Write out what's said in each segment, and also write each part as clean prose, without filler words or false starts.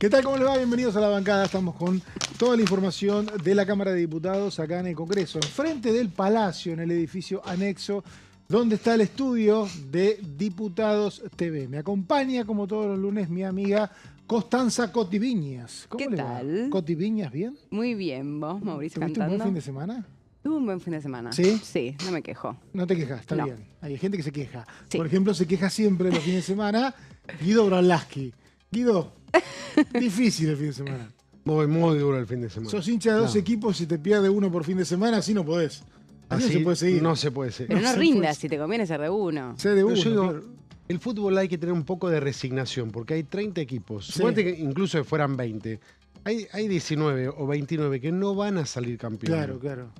¿Qué tal? ¿Cómo les va? Bienvenidos a La Bancada. Estamos con toda la información de la Cámara de Diputados acá en el Congreso, enfrente del Palacio, en el edificio anexo, donde está el estudio de Diputados TV. Me acompaña, como todos los lunes, mi amiga Constanza Cotiviñas. ¿Cómo le va? ¿Qué tal? ¿Cotiviñas bien? Muy bien, vos, Mauricio, ¿Tuviste cantando. un buen fin de semana? Tuve un buen fin de semana. ¿Sí? Sí, no me quejo. No te quejas, está No. bien. Hay gente que se queja. Sí. Por ejemplo, se queja siempre los fines de semana Guido Bralaski. Guido, difícil el fin de semana. Muy duro el fin de semana. Sos hincha de dos equipos y te pierde uno por fin de semana, así no podés. Así no se puede seguir. No se puede seguir. Pero no se rindas, puede. si te conviene ser de uno. Sé de Pero uno. yo digo, claro. el fútbol hay que tener un poco de resignación, porque hay 30 equipos. Sí. Suponete que incluso que fueran 20. Hay 19 o 29 que no van a salir campeones. Claro, claro.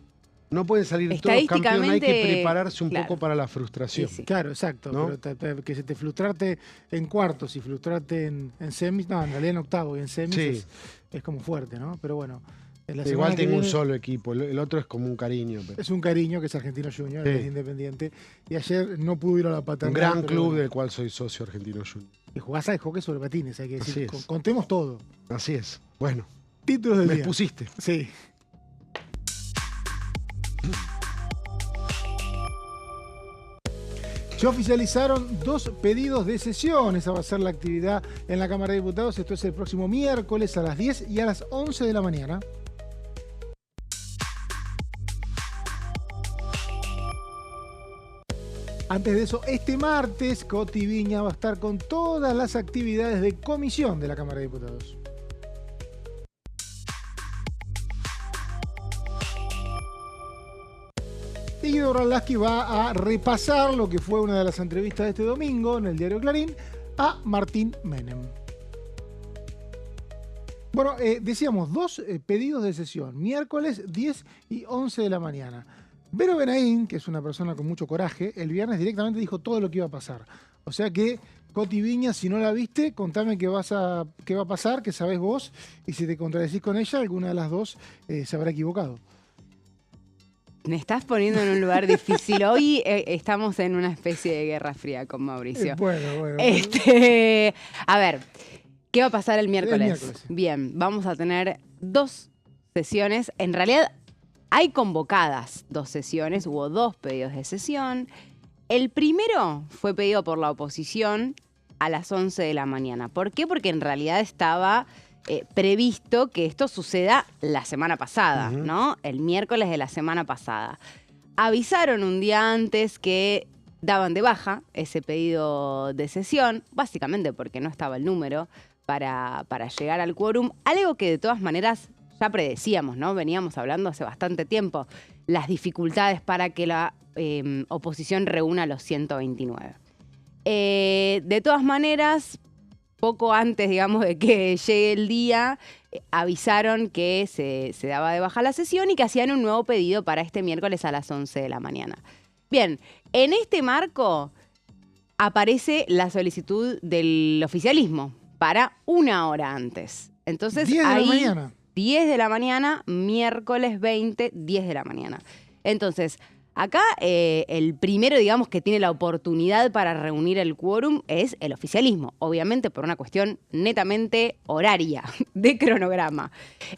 No pueden salir todos campeones, hay que Estadísticamente, prepararse un claro. poco para la frustración. Sí, sí. Claro, exacto. ¿No? Pero que se te frustrarte en cuartos y frustrarte en semis, no, en realidad en octavo y en semis Sí. es como fuerte, ¿no? Pero bueno. En la Igual semana que tengo un viene solo equipo, el otro es como un cariño. Pero es un cariño que es Argentino Junior, Sí. que es independiente. Y ayer no pudo ir a la un paternal. gran pero club bueno. del cual soy socio argentino junior. Y jugás al hockey sobre patines, hay que decir. Así es. Contemos todo. Así es. Bueno, Títulos del me día. pusiste. Sí. Se oficializaron 2 pedidos de sesión. Esa va a ser la actividad en la Cámara de Diputados. Esto es el próximo miércoles a las 10 y a las 11 de la mañana. Antes de eso, este martes, Coti Viña va a estar con todas las actividades de comisión de la Cámara de Diputados. Y Guido Bralaski va a repasar lo que fue una de las entrevistas de este domingo en el diario Clarín a Martín Menem. Bueno, decíamos 2 pedidos de sesión, miércoles 10 y 11 de la mañana. Vero Benaín, que es una persona con mucho coraje, el viernes directamente dijo todo lo que iba a pasar. O sea que, Coti Viña, si no la viste, contame qué va a pasar, qué sabés vos, y si te contradecís con ella, alguna de las dos se habrá equivocado. Me estás poniendo en un lugar difícil. Hoy estamos en una especie de guerra fría con Mauricio. Bueno. A ver, ¿qué va a pasar el miércoles? El miércoles. Bien, vamos a tener 2 sesiones. En realidad hay convocadas 2 sesiones, hubo 2 pedidos de sesión. El primero fue pedido por la oposición a las 11 de la mañana. ¿Por qué? Porque en realidad estaba previsto que esto suceda la semana pasada, ¿no? El miércoles de la semana pasada. Avisaron un día antes que daban de baja ese pedido de sesión, básicamente porque no estaba el número para llegar al quórum, algo que de todas maneras ya predecíamos, ¿no? Veníamos hablando hace bastante tiempo, las dificultades para que la oposición reúna los 129. De todas maneras, poco antes, digamos, de que llegue el día, avisaron que se daba de baja la sesión y que hacían un nuevo pedido para este miércoles a las 11 de la mañana. Bien, en este marco aparece la solicitud del oficialismo para 1 hora antes. Entonces, 10 de la ahí, mañana. 10 de la mañana, miércoles 20, 10 de la mañana. Entonces, acá el primero, digamos, que tiene la oportunidad para reunir el quórum es el oficialismo, obviamente por una cuestión netamente horaria, de cronograma.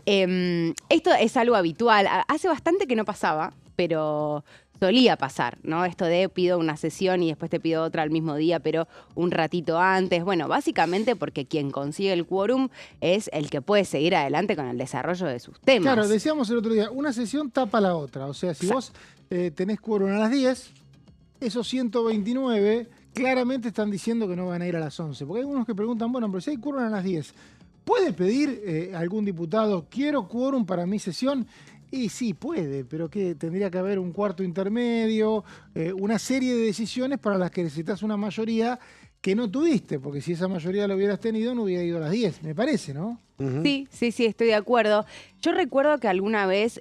Esto es algo habitual, hace bastante que no pasaba, pero solía pasar, ¿no? Esto de pido una sesión y después te pido otra al mismo día, pero un ratito antes. Bueno, básicamente porque quien consigue el quórum es el que puede seguir adelante con el desarrollo de sus temas. Claro, decíamos el otro día, una sesión tapa la otra. O sea, si vos tenés quórum a las 10, esos 129 claramente están diciendo que no van a ir a las 11. Porque hay algunos que preguntan, bueno, pero si hay quórum a las 10, ¿puede pedir algún diputado, quiero quórum para mi sesión? Y sí, puede, pero que tendría que haber un cuarto intermedio, una serie de decisiones para las que necesitas una mayoría que no tuviste, porque si esa mayoría la hubieras tenido, no hubiera ido a las 10, me parece, ¿no? Sí, estoy de acuerdo. Yo recuerdo que alguna vez,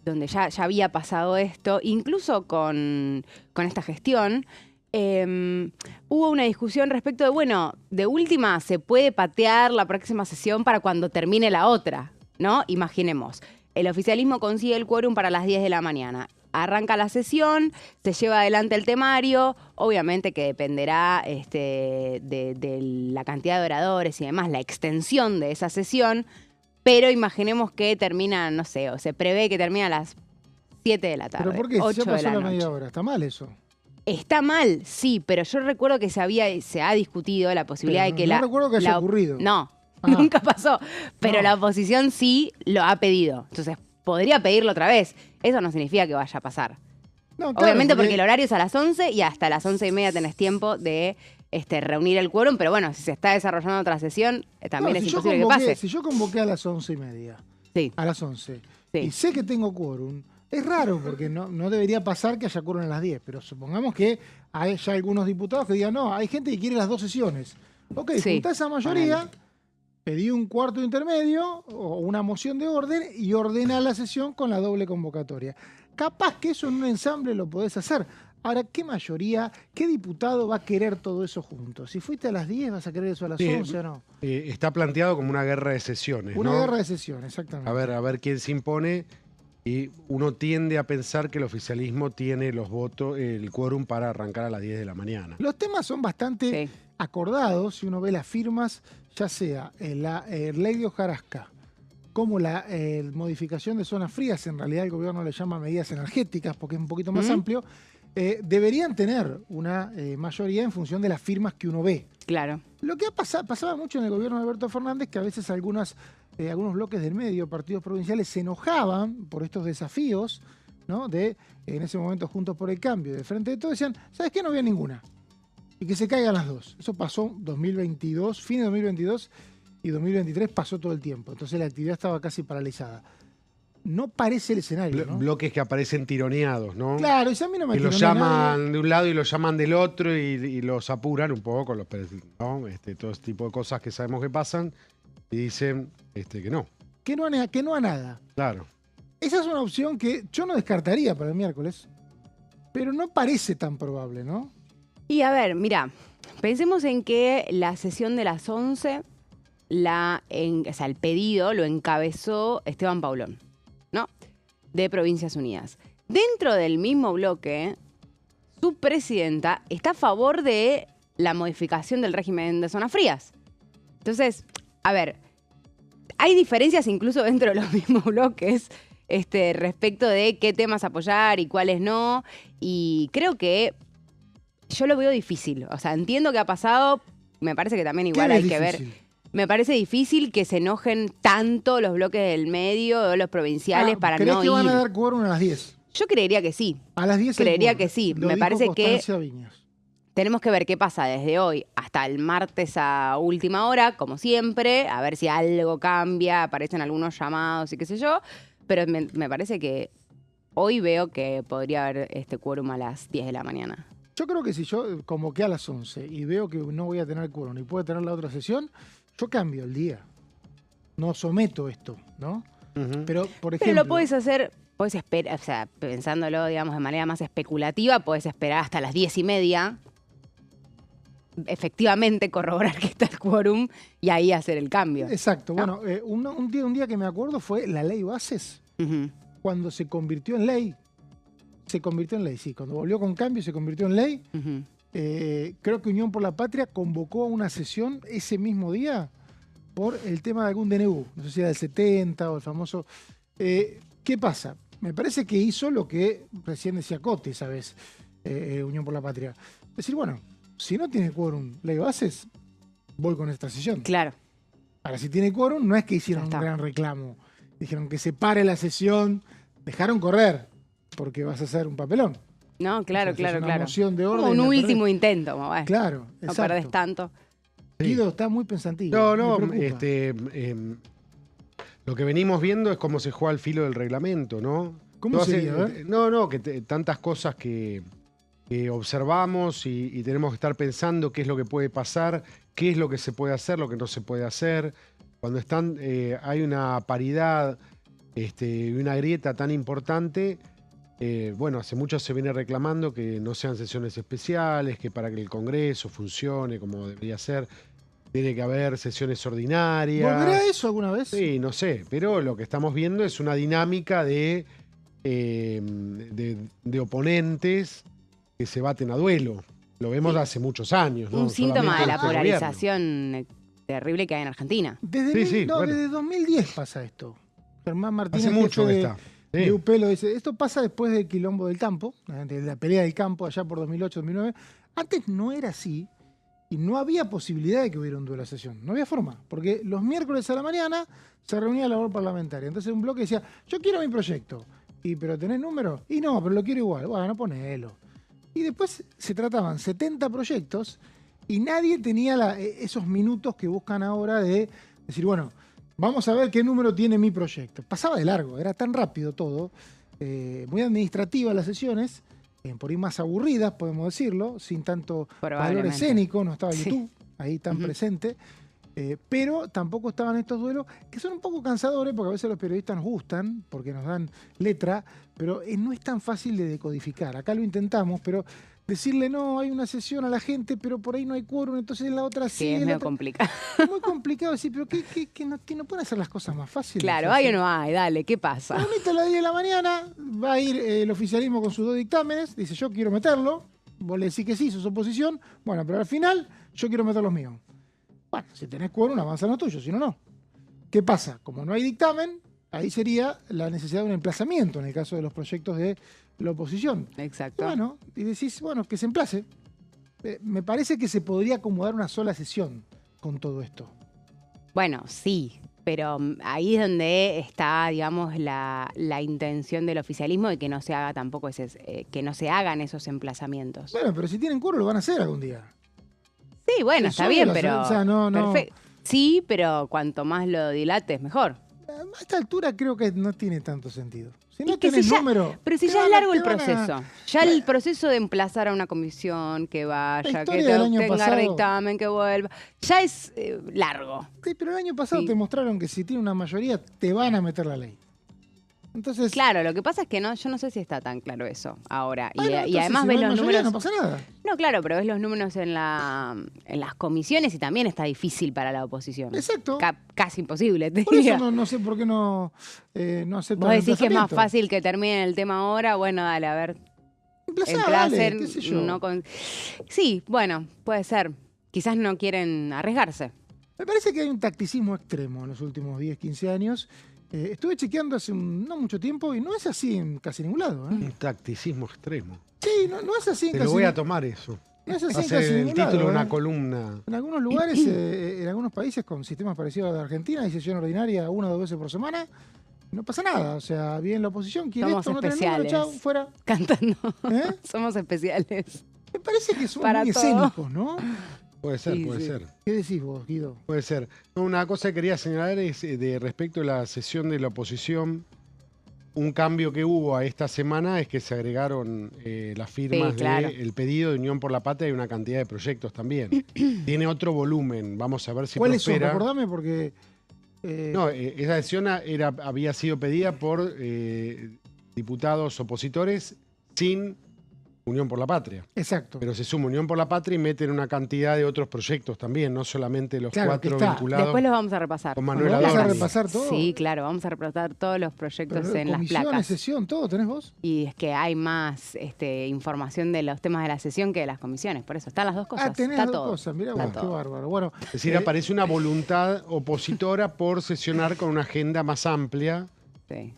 donde ya había pasado esto, incluso con esta gestión, hubo una discusión respecto de, bueno, de última se puede patear la próxima sesión para cuando termine la otra, ¿no? Imaginemos, el oficialismo consigue el quórum para las 10 de la mañana. arranca la sesión, se lleva adelante el temario, obviamente que dependerá de la cantidad de oradores y demás, la extensión de esa sesión, pero imaginemos que termina, no sé, o se prevé que termina a las 7 de la tarde. ¿Pero por qué? Si 8 ya de pasó la la media noche. hora. Está mal eso. Está mal, sí, pero yo recuerdo que se ha discutido la posibilidad Pero de que no recuerdo que haya ocurrido. No, Ah. nunca pasó. Pero No. la oposición sí lo ha pedido. Entonces, podría pedirlo otra vez. Eso no significa que vaya a pasar. No, claro, Obviamente porque el horario es a las 11 y hasta las 11:30 tenés tiempo de reunir el quórum, pero bueno, si se está desarrollando otra sesión, también no, es si yo imposible que convoqué- pase. Si yo convoqué a las 11:30, Sí, a las 11, Sí. y sé que tengo quórum, es raro porque no debería pasar que haya quórum a las 10, pero supongamos que hay ya algunos diputados que digan, no, hay gente que quiere las 2 sesiones. Ok, Sí, juntá esa mayoría, ponele. pedí un cuarto intermedio o una moción de orden y ordena la sesión con la doble convocatoria. Capaz que eso en un ensamble lo podés hacer. Ahora, ¿qué mayoría, qué diputado va a querer todo eso junto? Si fuiste a las 10, ¿vas a querer eso a las Sí, 11 o no? Está planteado como una guerra de sesiones, Una ¿no? guerra de sesión, exactamente. A ver quién se impone. Y uno tiende a pensar que el oficialismo tiene los votos, el quórum para arrancar a las 10 de la mañana. Los temas son bastante Sí. acordados, si uno ve las firmas, ya sea la ley de hojarasca, como la modificación de zonas frías, en realidad el gobierno le llama medidas energéticas porque es un poquito más amplio, deberían tener una mayoría en función de las firmas que uno ve. Claro. Lo que pasaba mucho en el gobierno de Alberto Fernández, que a veces algunos bloques del medio, partidos provinciales, se enojaban por estos desafíos, ¿no? En ese momento Juntos por el Cambio, de Frente de Todos, decían, ¿sabes qué? No había ninguna. Y que se caigan las dos. Eso pasó 2022, fin de 2022 y 2023 pasó todo el tiempo. Entonces la actividad estaba casi paralizada. No parece el escenario, ¿no? Bloques que aparecen tironeados, ¿no? Claro, y si a mí no me Que los tironea llaman nadie. de un lado y los llaman del otro y los apuran un poco, ¿no? Todo ese tipo de cosas que sabemos que pasan y dicen que no. Que no a nada. Claro. Esa es una opción que yo no descartaría para el miércoles, pero no parece tan probable, ¿no? Y a ver, mira, pensemos en que la sesión de las 11, o sea, el pedido lo encabezó Esteban Paulón, ¿no? De Provincias Unidas. Dentro del mismo bloque, su presidenta está a favor de la modificación del régimen de zonas frías. Entonces, a ver, hay diferencias incluso dentro de los mismos bloques respecto de qué temas apoyar y cuáles no. Y creo que yo lo veo difícil. O sea, entiendo que ha pasado. Me parece que también igual ¿Qué hay es que ver. difícil? Me parece difícil que se enojen tanto los bloques del medio o los provinciales para ¿Crees no que van a ir. dar quórum a las 10? Yo creería que sí. A las 10 hay Creería quórum. que sí. Lo Me dijo parece que Constancia Viñas. tenemos que ver qué pasa desde hoy hasta el martes a última hora, como siempre, a ver si algo cambia, aparecen algunos llamados y qué sé yo. Pero me parece que hoy veo que podría haber este quórum a las 10 de la mañana. Yo creo que si yo convoqué a las 11 y veo que no voy a tener quórum ni puedo tener la otra sesión, yo cambio el día. No someto esto, ¿no? Ujú. Pero, por ejemplo... Pero lo puedes hacer, puedes esperar, o sea, pensándolo, digamos, de manera más especulativa, puedes esperar hasta las 10:30, efectivamente corroborar que está el quórum y ahí hacer el cambio. Exacto. Bueno, un día que me acuerdo fue la ley Bases, Ujú. cuando se convirtió en ley. Se convirtió en ley, sí. Cuando volvió con cambio se convirtió en ley. Ujú. Creo que Unión por la Patria convocó a una sesión ese mismo día por el tema de algún DNU. No sé si era del 70 o el famoso... ¿Qué pasa? Me parece que hizo lo que recién decía Cote, ¿sabes? Unión por la Patria. Es decir, bueno, si no tiene quórum ley Bases, voy con esta sesión. Claro. Ahora, si tiene quórum, no es que hicieron Ya un está. gran reclamo. Dijeron que se pare la sesión, dejaron correr, porque vas a hacer un papelón. No, claro, O sea, si claro, es una claro. moción de orden, Como un la perdés. último intento, como, bueno, Claro, no exacto. perdés tanto. Sí. Guido está muy pensativo. No, me no, preocupa. lo que venimos viendo es cómo se juega al filo del reglamento, ¿no? ¿Cómo Todas, sería? A ver. No, tantas cosas que observamos y tenemos que estar pensando qué es lo que puede pasar, qué es lo que se puede hacer, lo que no se puede hacer. Cuando hay una paridad y una grieta tan importante, bueno, hace mucho se viene reclamando que no sean sesiones especiales, que para que el Congreso funcione como debería ser, tiene que haber sesiones ordinarias. ¿Volverá a eso alguna vez? Sí, no sé, pero lo que estamos viendo es una dinámica de de oponentes que se baten a duelo. Lo vemos hace muchos años, ¿no? Un síntoma de la Solamente este polarización terrible que hay en Argentina. Desde, bueno. desde 2010 pasa esto. Germán Martínez, Hace mucho jefe que de, está. de Sí. UP, lo dice. Esto pasa después del quilombo del campo, de la pelea del campo allá por 2008, 2009. Antes no era así y no había posibilidad de que hubiera un duelo a sesión. No había forma, porque los miércoles a la mañana se reunía la labor parlamentaria. Entonces un bloque decía, yo quiero mi proyecto. ¿Pero tenés número? Y no, pero lo quiero igual. Bueno, ponelo. Y después se trataban 70 proyectos y nadie tenía esos minutos que buscan ahora de decir, bueno, vamos a ver qué número tiene mi proyecto. Pasaba de largo, era tan rápido todo, muy administrativa las sesiones, por ahí más aburridas, podemos decirlo, sin tanto valor Probablemente. escénico, no estaba Sí. YouTube ahí tan presente. Pero tampoco estaban estos duelos que son un poco cansadores porque a veces los periodistas nos gustan porque nos dan letra, pero no es tan fácil de decodificar. Acá lo intentamos, pero decirle no, hay una sesión a la gente, pero por ahí no hay quórum, entonces en la otra sí. Sí, es en la medio otra- complicado. Es muy complicado decir, pero ¿qué no pueden hacer las cosas más fáciles? Claro, O sea, hay o no hay, dale, ¿qué pasa? Reunite a las 10 de la mañana, va a ir el oficialismo con sus 2 dictámenes, dice yo quiero meterlo, vos le decís que sí, sos oposición, bueno, pero al final yo quiero meter los míos. Bueno, si tenés quórum, avanza lo tuyo, si no, no. ¿Qué pasa? Como no hay dictamen, ahí sería la necesidad de un emplazamiento en el caso de los proyectos de la oposición. Exacto. Bueno, y decís, bueno, que se emplace. Me parece que se podría acomodar una sola sesión con todo esto. Bueno, sí, pero ahí es donde está, digamos, la intención del oficialismo de que no se haga tampoco que no se hagan esos emplazamientos. Bueno, pero si tienen quórum lo van a hacer algún día. Sí, bueno, es está obvio, bien, o sea, pero o sea, no. sí, pero cuanto más lo dilates, mejor. A esta altura creo que no tiene tanto sentido. Si no Es que tenés si ya- número... Pero si te ya es van a- largo el te van a- proceso, ya el proceso de emplazar a una comisión que La vaya, que historia del año tenga pasado- dictamen, que vuelva, ya es largo. Sí, pero el año pasado Sí. te mostraron que si tiene una mayoría te van a meter la ley. Entonces... Claro, lo que pasa es que yo no sé si está tan claro eso ahora. bueno, Y entonces, además si ves no hay los mayoría, números. No pasa nada. No, claro, pero ves los números en las comisiones y también está difícil para la oposición. Exacto. Casi imposible, te Por diría. eso no sé por qué no aceptan Vos el decís que es más emplazamiento. fácil que termine el tema ahora. Bueno, dale, a ver. Emplazá, Emplacen, dale, qué sé yo. no con- Sí, bueno, puede ser. Quizás no quieren arriesgarse. Me parece que hay un tacticismo extremo en los últimos 10, 15 años. Estuve chequeando hace no mucho tiempo y no es así en casi ningún lado. ¿eh? Un tacticismo extremo. Sí, no es así en Te casi lo voy a tomar eso. no es así Va a en ser casi el ningún título lado, de una ¿eh? columna. En algunos lugares, en algunos países con sistemas parecidos a la Argentina, hay sesión ordinaria 1 o 2 veces por semana. No pasa nada. O sea, bien la oposición, quiere Somos esto, no tiene número, especiales. chau, fuera. Cantando. ¿Eh? Somos especiales. Me parece que somos Para muy todo. escénicos, ¿no? Puede ser, Sí, puede sí. ser. ¿Qué decís vos, Guido? Puede ser. No, una cosa que quería señalar es de respecto a la sesión de la oposición. Un cambio que hubo a esta semana es que se agregaron las firmas Sí, claro. del pedido de Unión por la Patria y una cantidad de proyectos también. Tiene otro volumen. Vamos a ver si ¿Cuáles son? prospera. Recordame porque... No, esa sesión había sido pedida por diputados opositores sin Unión por la Patria. Exacto. Pero se suma Unión por la Patria y meten una cantidad de otros proyectos también, no solamente los Claro, que 4 está. vinculados Después los vamos a repasar. con Manuel ¿Vamos a Adorni. repasar todo? Sí, claro, vamos a repasar todos los proyectos Pero, en las comisiones, placas. sesión, todo, ¿tenés vos? Y es que hay más información de los temas de la sesión que de las comisiones. Por eso están las dos cosas. Tenés está dos todo. cosas, mirá Está vos, qué todo. bárbaro. Bueno, Es decir, aparece una voluntad opositora por sesionar con una agenda más amplia. Sí.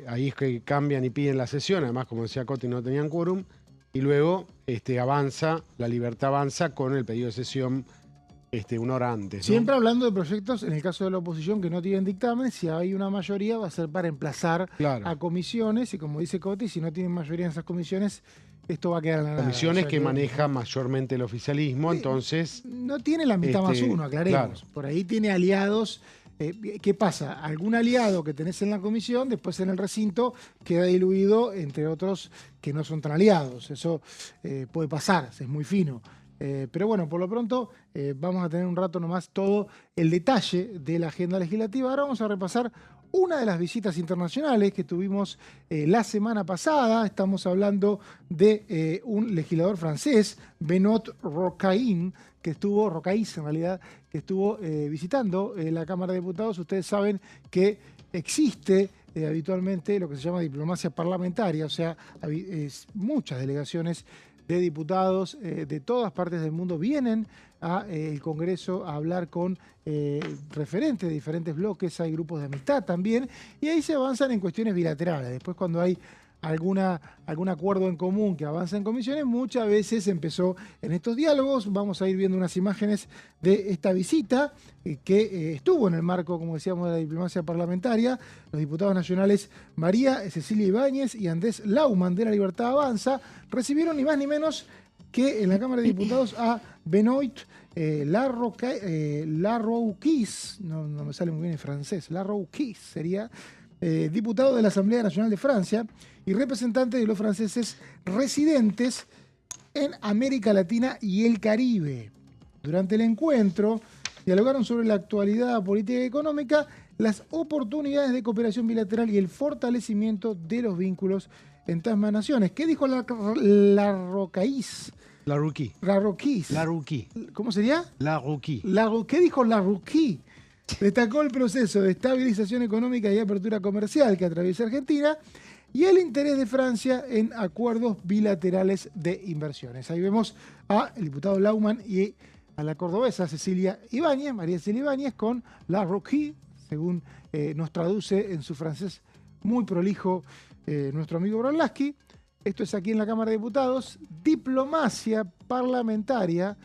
Ahí es que cambian y piden la sesión, además, como decía Coti, no tenían quórum. Y luego la libertad avanza con el pedido de sesión una hora antes. ¿no? siempre hablando de proyectos, en el caso de la oposición que no tienen dictamen, si hay una mayoría va a ser para emplazar Claro. a comisiones y como dice Coti, si no tienen mayoría en esas comisiones, esto va a quedar en la nada. Comisiones O sea que maneja mayormente el oficialismo, Sí. entonces No tiene la mitad más uno, aclaremos. claro. Por ahí tiene aliados. ¿Qué pasa? Algún aliado que tenés en la comisión, después en el recinto queda diluido entre otros que no son tan aliados. Eso puede pasar, es muy fino. Pero bueno, por lo pronto vamos a tener un rato nomás todo el detalle de la agenda legislativa. Ahora vamos a repasar una de las visitas internacionales que tuvimos la semana pasada. Estamos hablando de un legislador francés, Benoît Rocaïn, que estuvo visitando la Cámara de Diputados. Ustedes saben que existe habitualmente lo que se llama diplomacia parlamentaria, o sea, muchas delegaciones de diputados de todas partes del mundo vienen al Congreso a hablar con referentes de diferentes bloques, hay grupos de amistad también, y ahí se avanzan en cuestiones bilaterales. Después, cuando hay algún acuerdo en común que avanza en comisiones, muchas veces empezó en estos diálogos. Vamos a ir viendo unas imágenes de esta visita que estuvo en el marco, como decíamos, de la diplomacia parlamentaria. Los diputados nacionales María Cecilia Ibáñez y Andrés Laumann de La Libertad Avanza recibieron ni más ni menos que en la Cámara de Diputados a Benoît Larouquis, no me sale muy bien en francés, Larouquis sería diputado de la Asamblea Nacional de Francia y representante de los franceses residentes en América Latina y el Caribe. Durante el encuentro dialogaron sobre la actualidad política y económica, las oportunidades de cooperación bilateral y el fortalecimiento de los vínculos entre ambas naciones. ¿Qué dijo Larouquis? Larouquis. ¿Cómo sería? Larouquis. ¿Qué dijo Larouquis? Destacó el proceso de estabilización económica y apertura comercial que atraviesa Argentina y el interés de Francia en acuerdos bilaterales de inversiones. Ahí vemos al diputado Laumann y a la cordobesa Cecilia Ibáñez, María Cecilia Ibáñez, con Larouquis, según nos traduce en su francés muy prolijo nuestro amigo Brolaski. Esto es aquí en la Cámara de Diputados, diplomacia parlamentaria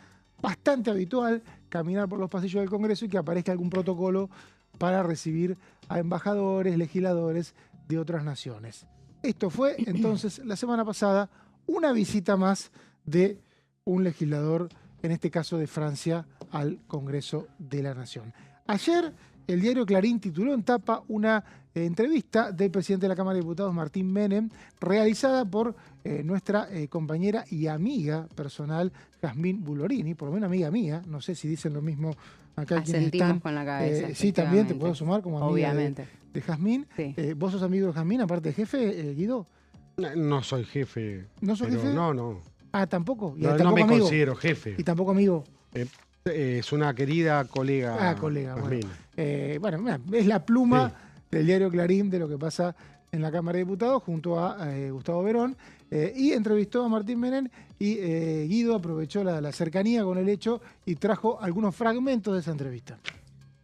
bastante habitual, caminar por los pasillos del Congreso y que aparezca algún protocolo para recibir a embajadores, legisladores de otras naciones. Esto fue entonces la semana pasada una visita más de un legislador, en este caso de Francia, al Congreso de la Nación. Ayer el diario Clarín tituló en tapa una entrevista del presidente de la Cámara de Diputados, Martín Menem, realizada por nuestra compañera y amiga personal, Jazmín Bulorini, por lo menos amiga mía, no sé si dicen lo mismo acá quienes están. Con la cabeza, sí, también te puedo sumar como amiga de Jazmín. Sí. ¿Vos sos amigo de Jazmín, aparte de jefe, Guido? No soy jefe. ¿No sos jefe? No. Ah, ¿tampoco? No me amigo. considero jefe. ¿Y tampoco amigo? Es una querida colega. Ah, colega, Jazmín. Bueno, mira, es la pluma del diario Clarín de lo que pasa en la Cámara de Diputados junto a Gustavo Verón, y entrevistó a Martín Menem y Guido aprovechó la cercanía con el hecho y trajo algunos fragmentos de esa entrevista.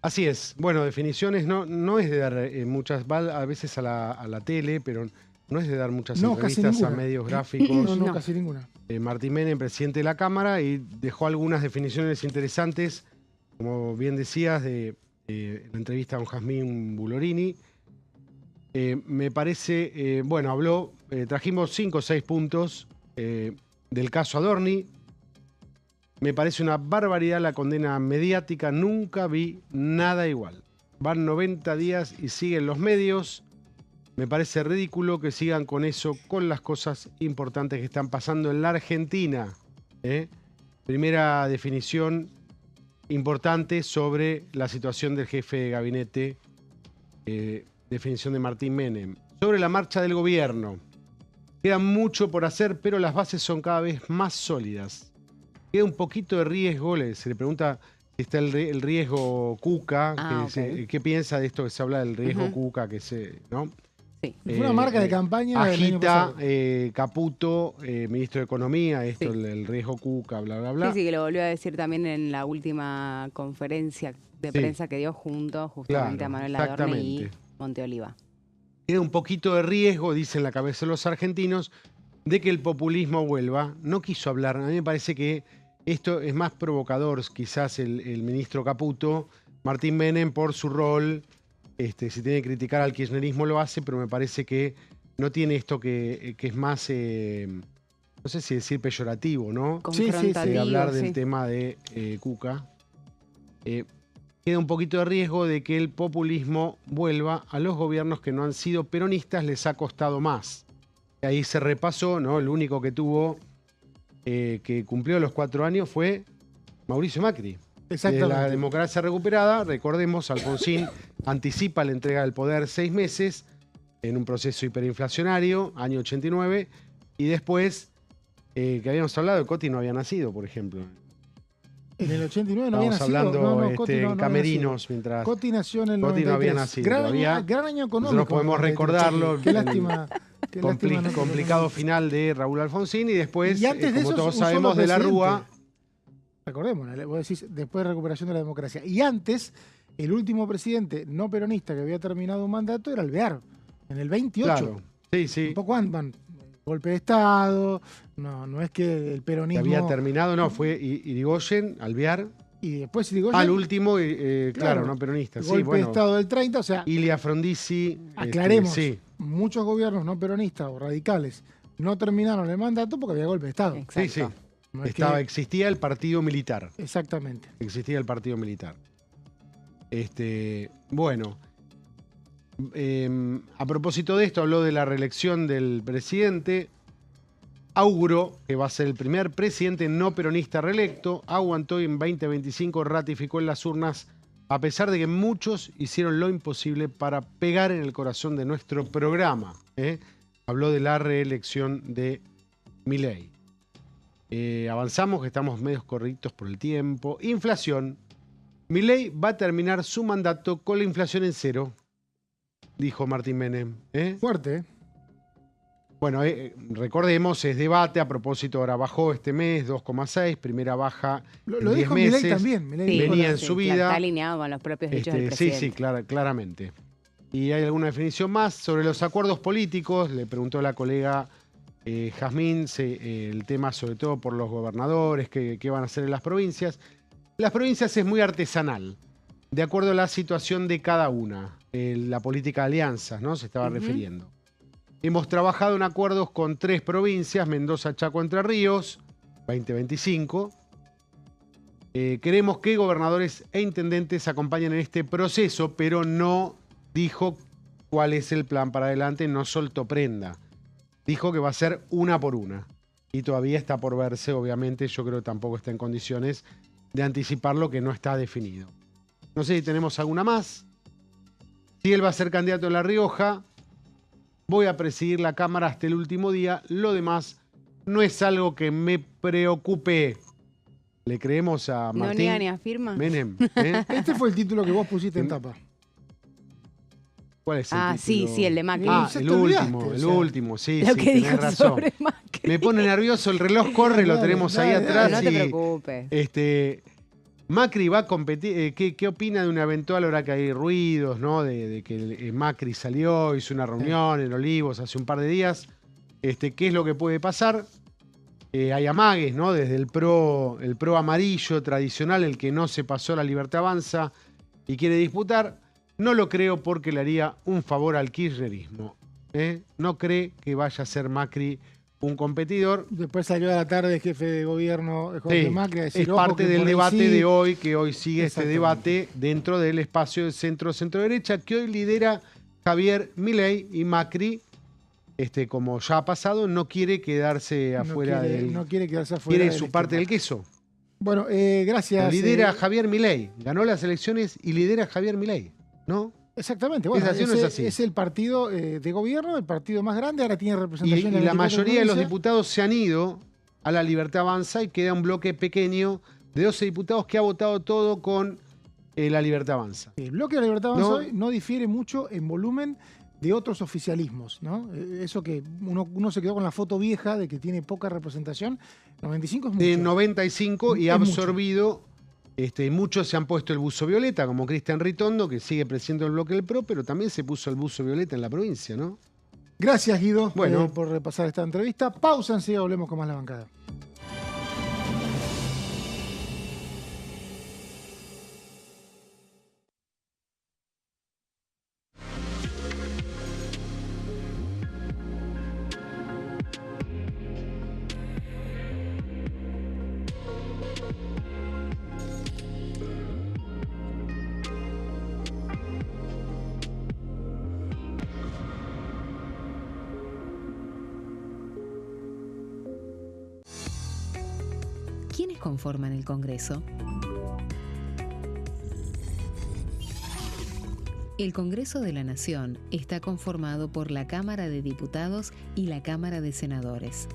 Así es. Bueno, definiciones no es de dar muchas, va a veces a la tele, pero no es de dar muchas entrevistas a medios gráficos. No, casi ninguna. Martín Menem, presidente de la Cámara, y dejó algunas definiciones interesantes, como bien decías, de la entrevista con Jazmín Bulorini. Me parece, habló, trajimos 5 o 6 puntos del caso Adorni. Me parece una barbaridad la condena mediática, nunca vi nada igual. Van 90 días y siguen los medios. Me parece ridículo que sigan con eso, con las cosas importantes que están pasando en la Argentina. Primera definición importante sobre la situación del jefe de gabinete, definición de Martín Menem. Sobre la marcha del gobierno. Queda mucho por hacer, pero las bases son cada vez más sólidas. Queda un poquito de riesgo, se le pregunta si está el riesgo Cuca, ¿qué piensa de esto que se habla del riesgo Cuca? ¿No? Sí. Fue una marca de campaña. Agita Caputo, ministro de Economía, el riesgo Cuca, bla, bla, bla. Sí, que lo volvió a decir también en la última conferencia de prensa que dio justamente a Manuel Adorni y Monteoliva. Queda un poquito de riesgo, dicen la cabeza de los argentinos, de que el populismo vuelva. No quiso hablar, a mí me parece que esto es más provocador, quizás el ministro Caputo, Martín Menem por su rol. Si tiene que criticar al kirchnerismo lo hace, pero me parece que no tiene esto que es más, no sé si decir peyorativo, ¿no? Sí. Hablar del tema de Cuca. Queda un poquito de riesgo de que el populismo vuelva a los gobiernos que no han sido peronistas, les ha costado más. Ahí se repasó, ¿no? El único que tuvo, que cumplió los 4 años fue Mauricio Macri. De la democracia recuperada, recordemos, Alfonsín anticipa la entrega del poder 6 meses en un proceso hiperinflacionario, año 89, y después, que habíamos hablado, Coti no había nacido, por ejemplo. En el 89 no había Estamos nacido. hablando Coti no en había camerinos, nacido. mientras Coti nació en el Coti 93. no había nacido Gran todavía. año, gran año económico. Nosotros podemos 93. recordarlo. Qué lástima. Qué lástima no- complicado final de Raúl Alfonsín y después, Y antes de como eso, todos un solo sabemos, de la presidente. Rúa. Recordemos, vos decís, después de recuperación de la democracia. Y antes, el último presidente no peronista que había terminado un mandato era Alvear, en el 28. Claro, sí, sí. Un poco antes, golpe de Estado, no es que el Que peronismo... había terminado, no, fue Irigoyen, Alvear, Y después Irigoyen, al último, claro, no peronista. golpe Sí, bueno. de Estado del 30, o sea, Ilia Frondizi. aclaremos, Sí, muchos gobiernos no peronistas o radicales no terminaron el mandato porque había golpe de Estado. Exacto. sí, sí. No es que- Existía el partido militar. Exactamente. Existía el partido militar. Bueno. A propósito de esto, habló de la reelección del presidente. Auguró que va a ser el primer presidente no peronista reelecto. Aguantó y en 2025 ratificó en las urnas, a pesar de que muchos hicieron lo imposible para pegar en el corazón de nuestro programa. Habló de la reelección de Milei. Avanzamos, que estamos medios corridos por el tiempo. Inflación. Milei va a terminar su mandato con la inflación en cero, dijo Martín Menem. Fuerte, ¿eh? Bueno, recordemos, es debate. A propósito, ahora bajó este mes 2,6, primera baja Lo en 10 dijo meses. Milei también. Milei Sí, dijo venía la- en su vida. Está alineado con los propios dichos del Sí, presidente. claramente. ¿Y hay alguna definición más sobre los acuerdos políticos? Le preguntó la colega Jazmín el tema sobre todo por los gobernadores, qué van a hacer en las provincias. Las provincias es muy artesanal, de acuerdo a la situación de cada una. La política de alianzas, ¿no? Se estaba refiriendo. Hemos trabajado en acuerdos con 3 provincias, Mendoza, Chaco, Entre Ríos, 2025. Queremos que gobernadores e intendentes acompañen en este proceso, pero no dijo cuál es el plan para adelante, no soltó prenda. Dijo que va a ser una por una. Y todavía está por verse, obviamente, yo creo que tampoco está en condiciones de anticipar lo que no está definido. No sé si tenemos alguna más. Si él va a ser candidato en La Rioja, voy a presidir la Cámara hasta el último día. Lo demás no es algo que me preocupe. ¿Le creemos a No Martín niega ni afirma. Menem? Este fue el título que vos pusiste en tapa. ¿Cuál es el Sí, título? sí, el de Macri. Ah, ya te olvidaste, o sea. último, sí, Lo sí, que dijo tenés razón. sobre Macri. Me pone nervioso, el reloj corre, lo Dale, tenemos dale, ahí dale, atrás. No te y, preocupes. Macri va a competir. ¿Qué opina de una eventual, ahora que hay ruidos, ¿no? De que Macri salió, hizo una reunión en Olivos hace un par de días? ¿Qué es lo que puede pasar? Hay amagues, ¿no? Desde el pro amarillo tradicional, el que no se pasó a la Libertad Avanza y quiere disputar. No lo creo porque le haría un favor al kirchnerismo. No cree que vaya a ser Macri un competidor. Después salió a la tarde jefe de gobierno Jorge Sí, Macri a decir, es ojo, parte que del por ahí debate sí. de hoy, que hoy sigue este Exactamente. debate dentro del espacio de centro-centro-derecha, que hoy lidera Javier Milei, y Macri, como ya ha pasado, no quiere quedarse afuera No quiere quedarse afuera. quiere del su parte esquema. del queso. Bueno, gracias. Lidera Javier Milei, ganó las elecciones y lidera Javier Milei, ¿no? Exactamente, bueno, ¿Es así o no es así? es el partido de gobierno, el partido más grande, ahora tiene Y representación en la 24 mayoría de los provincias. diputados se han ido a la Libertad Avanza y queda un bloque pequeño de 12 diputados que ha votado todo con la Libertad Avanza. El bloque de la Libertad Avanza No. hoy no difiere mucho en volumen de otros oficialismos, ¿no? Eso que uno se quedó con la foto vieja de que tiene poca representación, 95 es mucho. De 95 y Es ha mucho. absorbido, muchos se han puesto el buzo violeta, como Cristian Ritondo, que sigue presidiendo el bloque del PRO, pero también se puso el buzo violeta en la provincia, ¿no? Gracias, Guido, Bueno. por repasar esta entrevista. Pausa, enseguida volvemos con más La Bancada. ¿Quiénes conforman el Congreso? El Congreso de la Nación está conformado por la Cámara de Diputados y la Cámara de Senadores.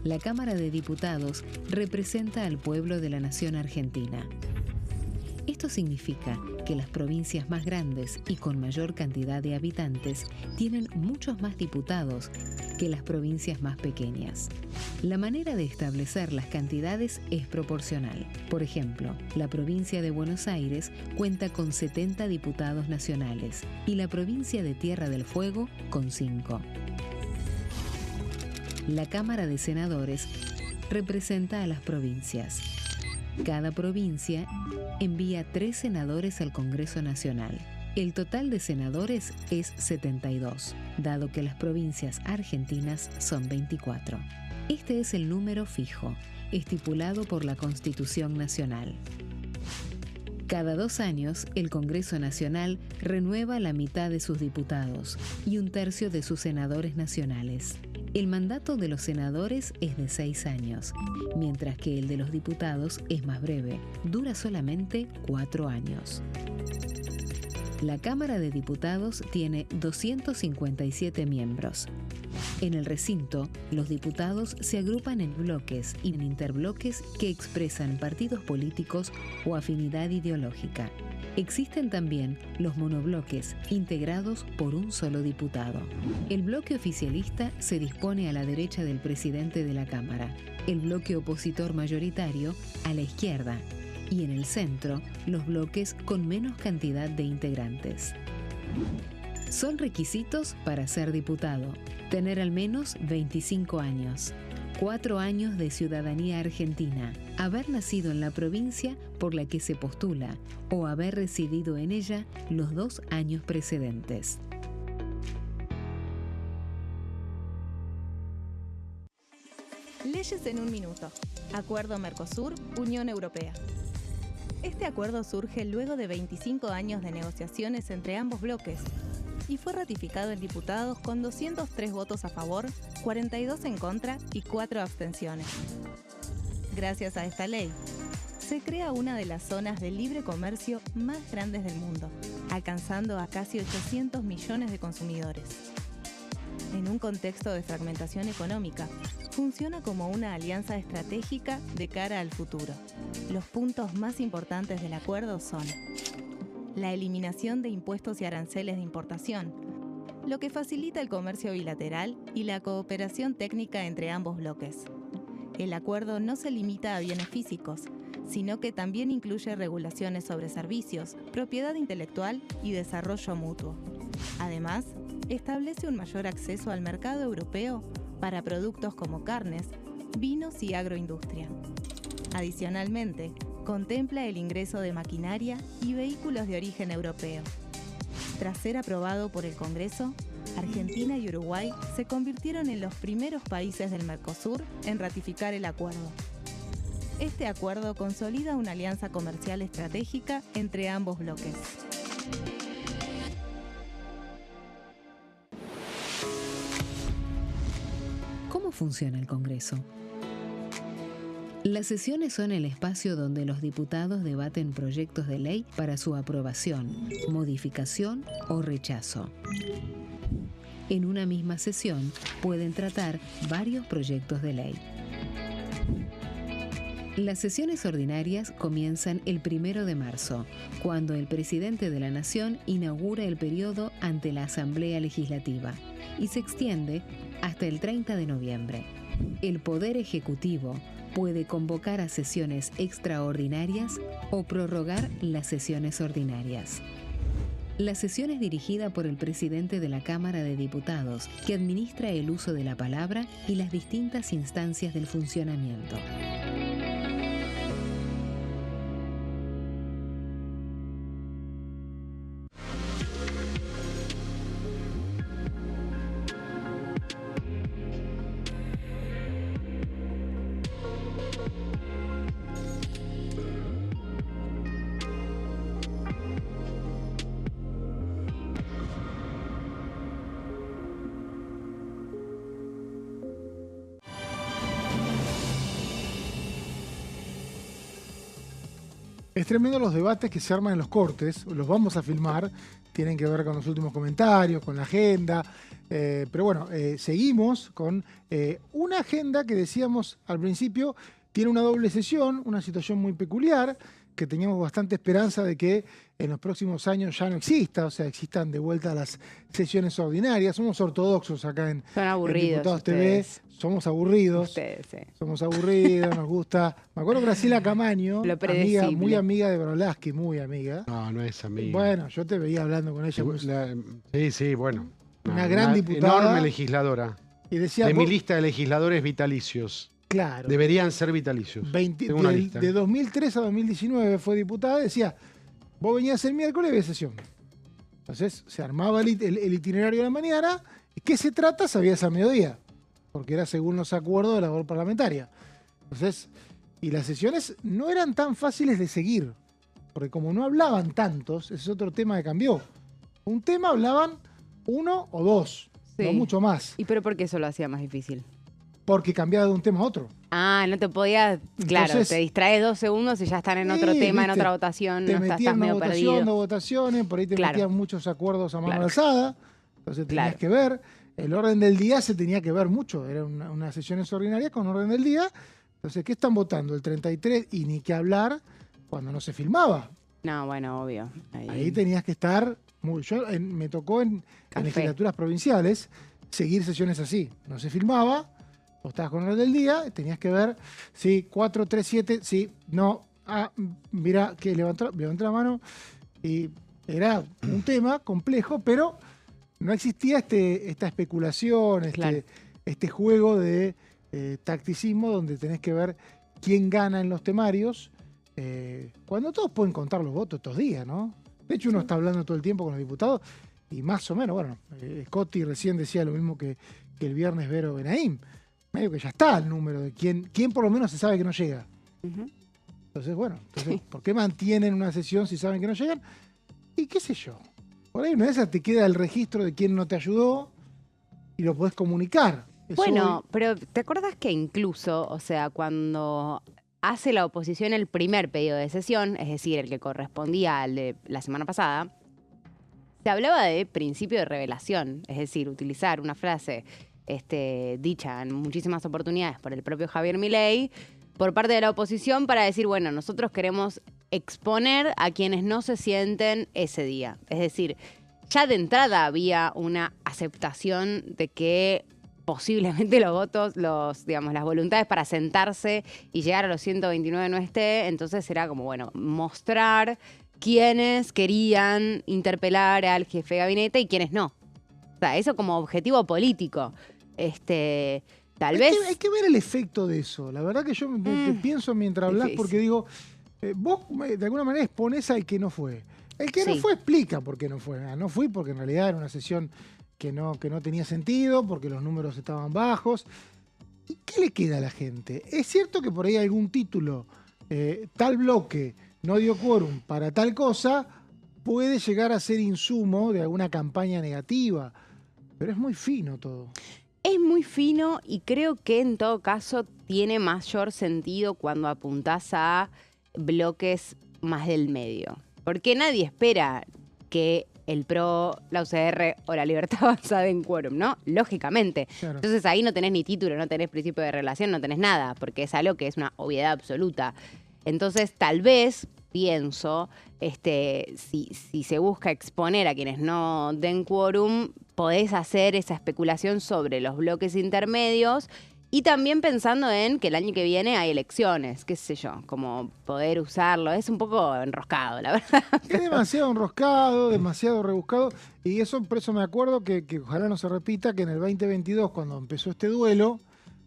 La Cámara de Diputados representa al pueblo de la nación argentina. Esto significa que las provincias más grandes y con mayor cantidad de habitantes tienen muchos más diputados que las provincias más pequeñas. La manera de establecer las cantidades es proporcional. Por ejemplo, la provincia de Buenos Aires cuenta con 70 diputados nacionales y la provincia de Tierra del Fuego con 5. La Cámara de Senadores representa a las provincias. Cada provincia envía 3 senadores al Congreso Nacional. El total de senadores es 72, dado que las provincias argentinas son 24. Este es el número fijo, estipulado por la Constitución Nacional. Cada 2 años, el Congreso Nacional renueva la mitad de sus diputados y 1/3 de sus senadores nacionales. El mandato de los senadores es de 6 años, mientras que el de los diputados es más breve, dura solamente 4 años. La Cámara de Diputados tiene 257 miembros. En el recinto, los diputados se agrupan en bloques y en interbloques que expresan partidos políticos o afinidad ideológica. Existen también los monobloques, integrados por un solo diputado. El bloque oficialista se dispone a la derecha del presidente de la Cámara, el bloque opositor mayoritario a la izquierda, y en el centro, los bloques con menos cantidad de integrantes. Son requisitos para ser diputado: tener al menos 25 años, 4 años de ciudadanía argentina, haber nacido en la provincia por la que se postula o haber residido en ella los 2 años precedentes. Leyes en un minuto. Acuerdo Mercosur-Unión Europea. Este acuerdo surge luego de 25 años de negociaciones entre ambos bloques y fue ratificado en diputados con 203 votos a favor, 42 en contra y 4 abstenciones. Gracias a esta ley, se crea una de las zonas de libre comercio más grandes del mundo, alcanzando a casi 800 millones de consumidores. En un contexto de fragmentación económica, funciona como una alianza estratégica de cara al futuro. Los puntos más importantes del acuerdo son: la eliminación de impuestos y aranceles de importación, lo que facilita el comercio bilateral y la cooperación técnica entre ambos bloques. El acuerdo no se limita a bienes físicos, sino que también incluye regulaciones sobre servicios, propiedad intelectual y desarrollo mutuo. Además, establece un mayor acceso al mercado europeo para productos como carnes, vinos y agroindustria. Adicionalmente, contempla el ingreso de maquinaria y vehículos de origen europeo. Tras ser aprobado por el Congreso, Argentina y Uruguay se convirtieron en los primeros países del Mercosur en ratificar el acuerdo. Este acuerdo consolida una alianza comercial estratégica entre ambos bloques. ¿Cómo funciona el Congreso? Las sesiones son el espacio donde los diputados debaten proyectos de ley para su aprobación, modificación o rechazo. En una misma sesión pueden tratar varios proyectos de ley. Las sesiones ordinarias comienzan el 1 de marzo, cuando el presidente de la Nación inaugura el periodo ante la Asamblea Legislativa, y se extiende hasta el 30 de noviembre. El Poder Ejecutivo puede convocar a sesiones extraordinarias o prorrogar las sesiones ordinarias. La sesión es dirigida por el presidente de la Cámara de Diputados, que administra el uso de la palabra y las distintas instancias del funcionamiento. Es tremendo los debates que se arman en los cortes, los vamos a filmar. tienen que ver con los últimos comentarios, con la agenda. Pero bueno, seguimos con una agenda que decíamos al principio tiene una doble sesión, una situación muy peculiar, que teníamos bastante esperanza de que en los próximos años ya no exista, o sea, existan de vuelta las sesiones ordinarias. Somos ortodoxos acá en Son aburridos Diputados ustedes. TV, somos aburridos. Ustedes, sí. Somos aburridos, nos gusta. Me acuerdo que Graciela Camaño, Lo amiga, predecible. muy amiga de Brolaski, muy amiga. No, no es amigo. Bueno, yo te veía hablando con ella. Pues, Sí, bueno. Una gran diputada. Enorme legisladora. y decía, De mi vos- lista de legisladores vitalicios. claro, Deberían ser vitalicios. 20 Tengo una lista. de 2003 a 2019 fue diputada, decía, vos venías el miércoles y había sesión. Entonces se armaba el itinerario de la mañana. ¿Y qué se trata? Sabías al mediodía, porque era según los acuerdos de la labor parlamentaria. Entonces, y las sesiones no eran tan fáciles de seguir, porque como no hablaban tantos, ese es otro tema que cambió. Un tema hablaban uno o dos, Sí. no mucho más, ¿Y pero por qué eso lo hacía más difícil? porque cambiaba de un tema a otro. Ah, no te podías... Claro, Entonces- te distraes 2 segundos y ya están en otro Sí, tema, en viste, otra votación, Te no estás metían una medio votación, perdido. 2 votaciones, por ahí te Claro. metían muchos acuerdos a mano Claro. alzada, entonces tenías Claro. que ver. El orden del día se tenía que ver mucho, era una sesión extraordinaria con orden del día. Entonces, ¿qué están votando? El 33 y ni qué hablar cuando no se filmaba. No, bueno, obvio. Ahí tenías que estar muy... me tocó en Café. legislaturas provinciales seguir sesiones así. No se filmaba, vos estabas con orden del día, tenías que ver, sí, 4, 3, 7, sí, no, mira, que levantó la mano y era un tema complejo, pero no existía esta especulación, Claro. este juego de tacticismo donde tenés que ver quién gana en los temarios, cuando todos pueden contar los votos estos días, ¿no? De hecho, uno está hablando todo el tiempo con los diputados y más o menos, bueno, Scotti recién decía lo mismo que el viernes Vero Benaim. Medio que ya está el número de quién por lo menos se sabe que no llega. Ujú. Entonces, bueno, ¿por qué mantienen una sesión si saben que no llegan? Y qué sé yo. Por ahí una de esas te queda el registro de quién no te ayudó y lo podés comunicar. Eso Bueno, hoy- pero ¿te acuerdas que incluso, o sea, cuando hace la oposición el primer pedido de sesión, es decir, el que correspondía al de la semana pasada, se hablaba de principio de revelación, es decir, utilizar una frase dicha en muchísimas oportunidades por el propio Javier Milei por parte de la oposición para decir, bueno, nosotros queremos exponer a quienes no se sienten ese día. Es decir, ya de entrada había una aceptación de que posiblemente los votos, digamos, las voluntades para sentarse y llegar a los 129 no esté, entonces era como, bueno, mostrar quiénes querían interpelar al jefe de gabinete y quiénes no. O sea, eso como objetivo político. Tal vez... Hay que ver el efecto de eso. La verdad que yo te pienso mientras hablas difícil. porque digo, vos de alguna manera exponés al que no fue. El que no Sí. fue explica por qué no fue. No fui porque en realidad era una sesión que no tenía sentido, porque los números estaban bajos. ¿Y qué le queda a la gente? Es cierto que por ahí algún título, tal bloque no dio quórum para tal cosa, puede llegar a ser insumo de alguna campaña negativa. Pero es muy fino todo. Es muy fino y creo que en todo caso tiene mayor sentido cuando apuntás a bloques más del medio. Porque nadie espera que el PRO, la UCR o la Libertad Avanzada den quórum, ¿no? Lógicamente. Claro. Entonces ahí no tenés ni título, no tenés principio de relación, no tenés nada, porque es algo que es una obviedad absoluta. Entonces tal vez, pienso, si se busca exponer a quienes no den quórum, podés hacer esa especulación sobre los bloques intermedios y también pensando en que el año que viene hay elecciones, qué sé yo, como poder usarlo. Es un poco enroscado, la verdad. Es demasiado enroscado, demasiado rebuscado, y eso por eso me acuerdo que ojalá no se repita, que en el 2022, cuando empezó este duelo,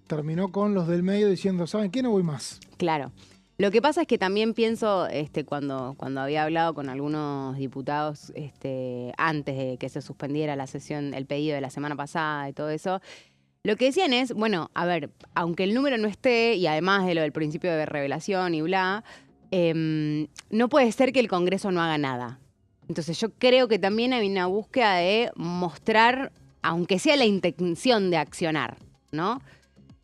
terminó con los del medio diciendo, ¿saben qué? No voy más. Claro. Lo que pasa es que también pienso, cuando había hablado con algunos diputados antes de que se suspendiera la sesión, el pedido de la semana pasada y todo eso, lo que decían es, bueno, a ver, aunque el número no esté, y además de lo del principio de revelación y bla, no puede ser que el Congreso no haga nada. Entonces yo creo que también hay una búsqueda de mostrar, aunque sea la intención de accionar, ¿no?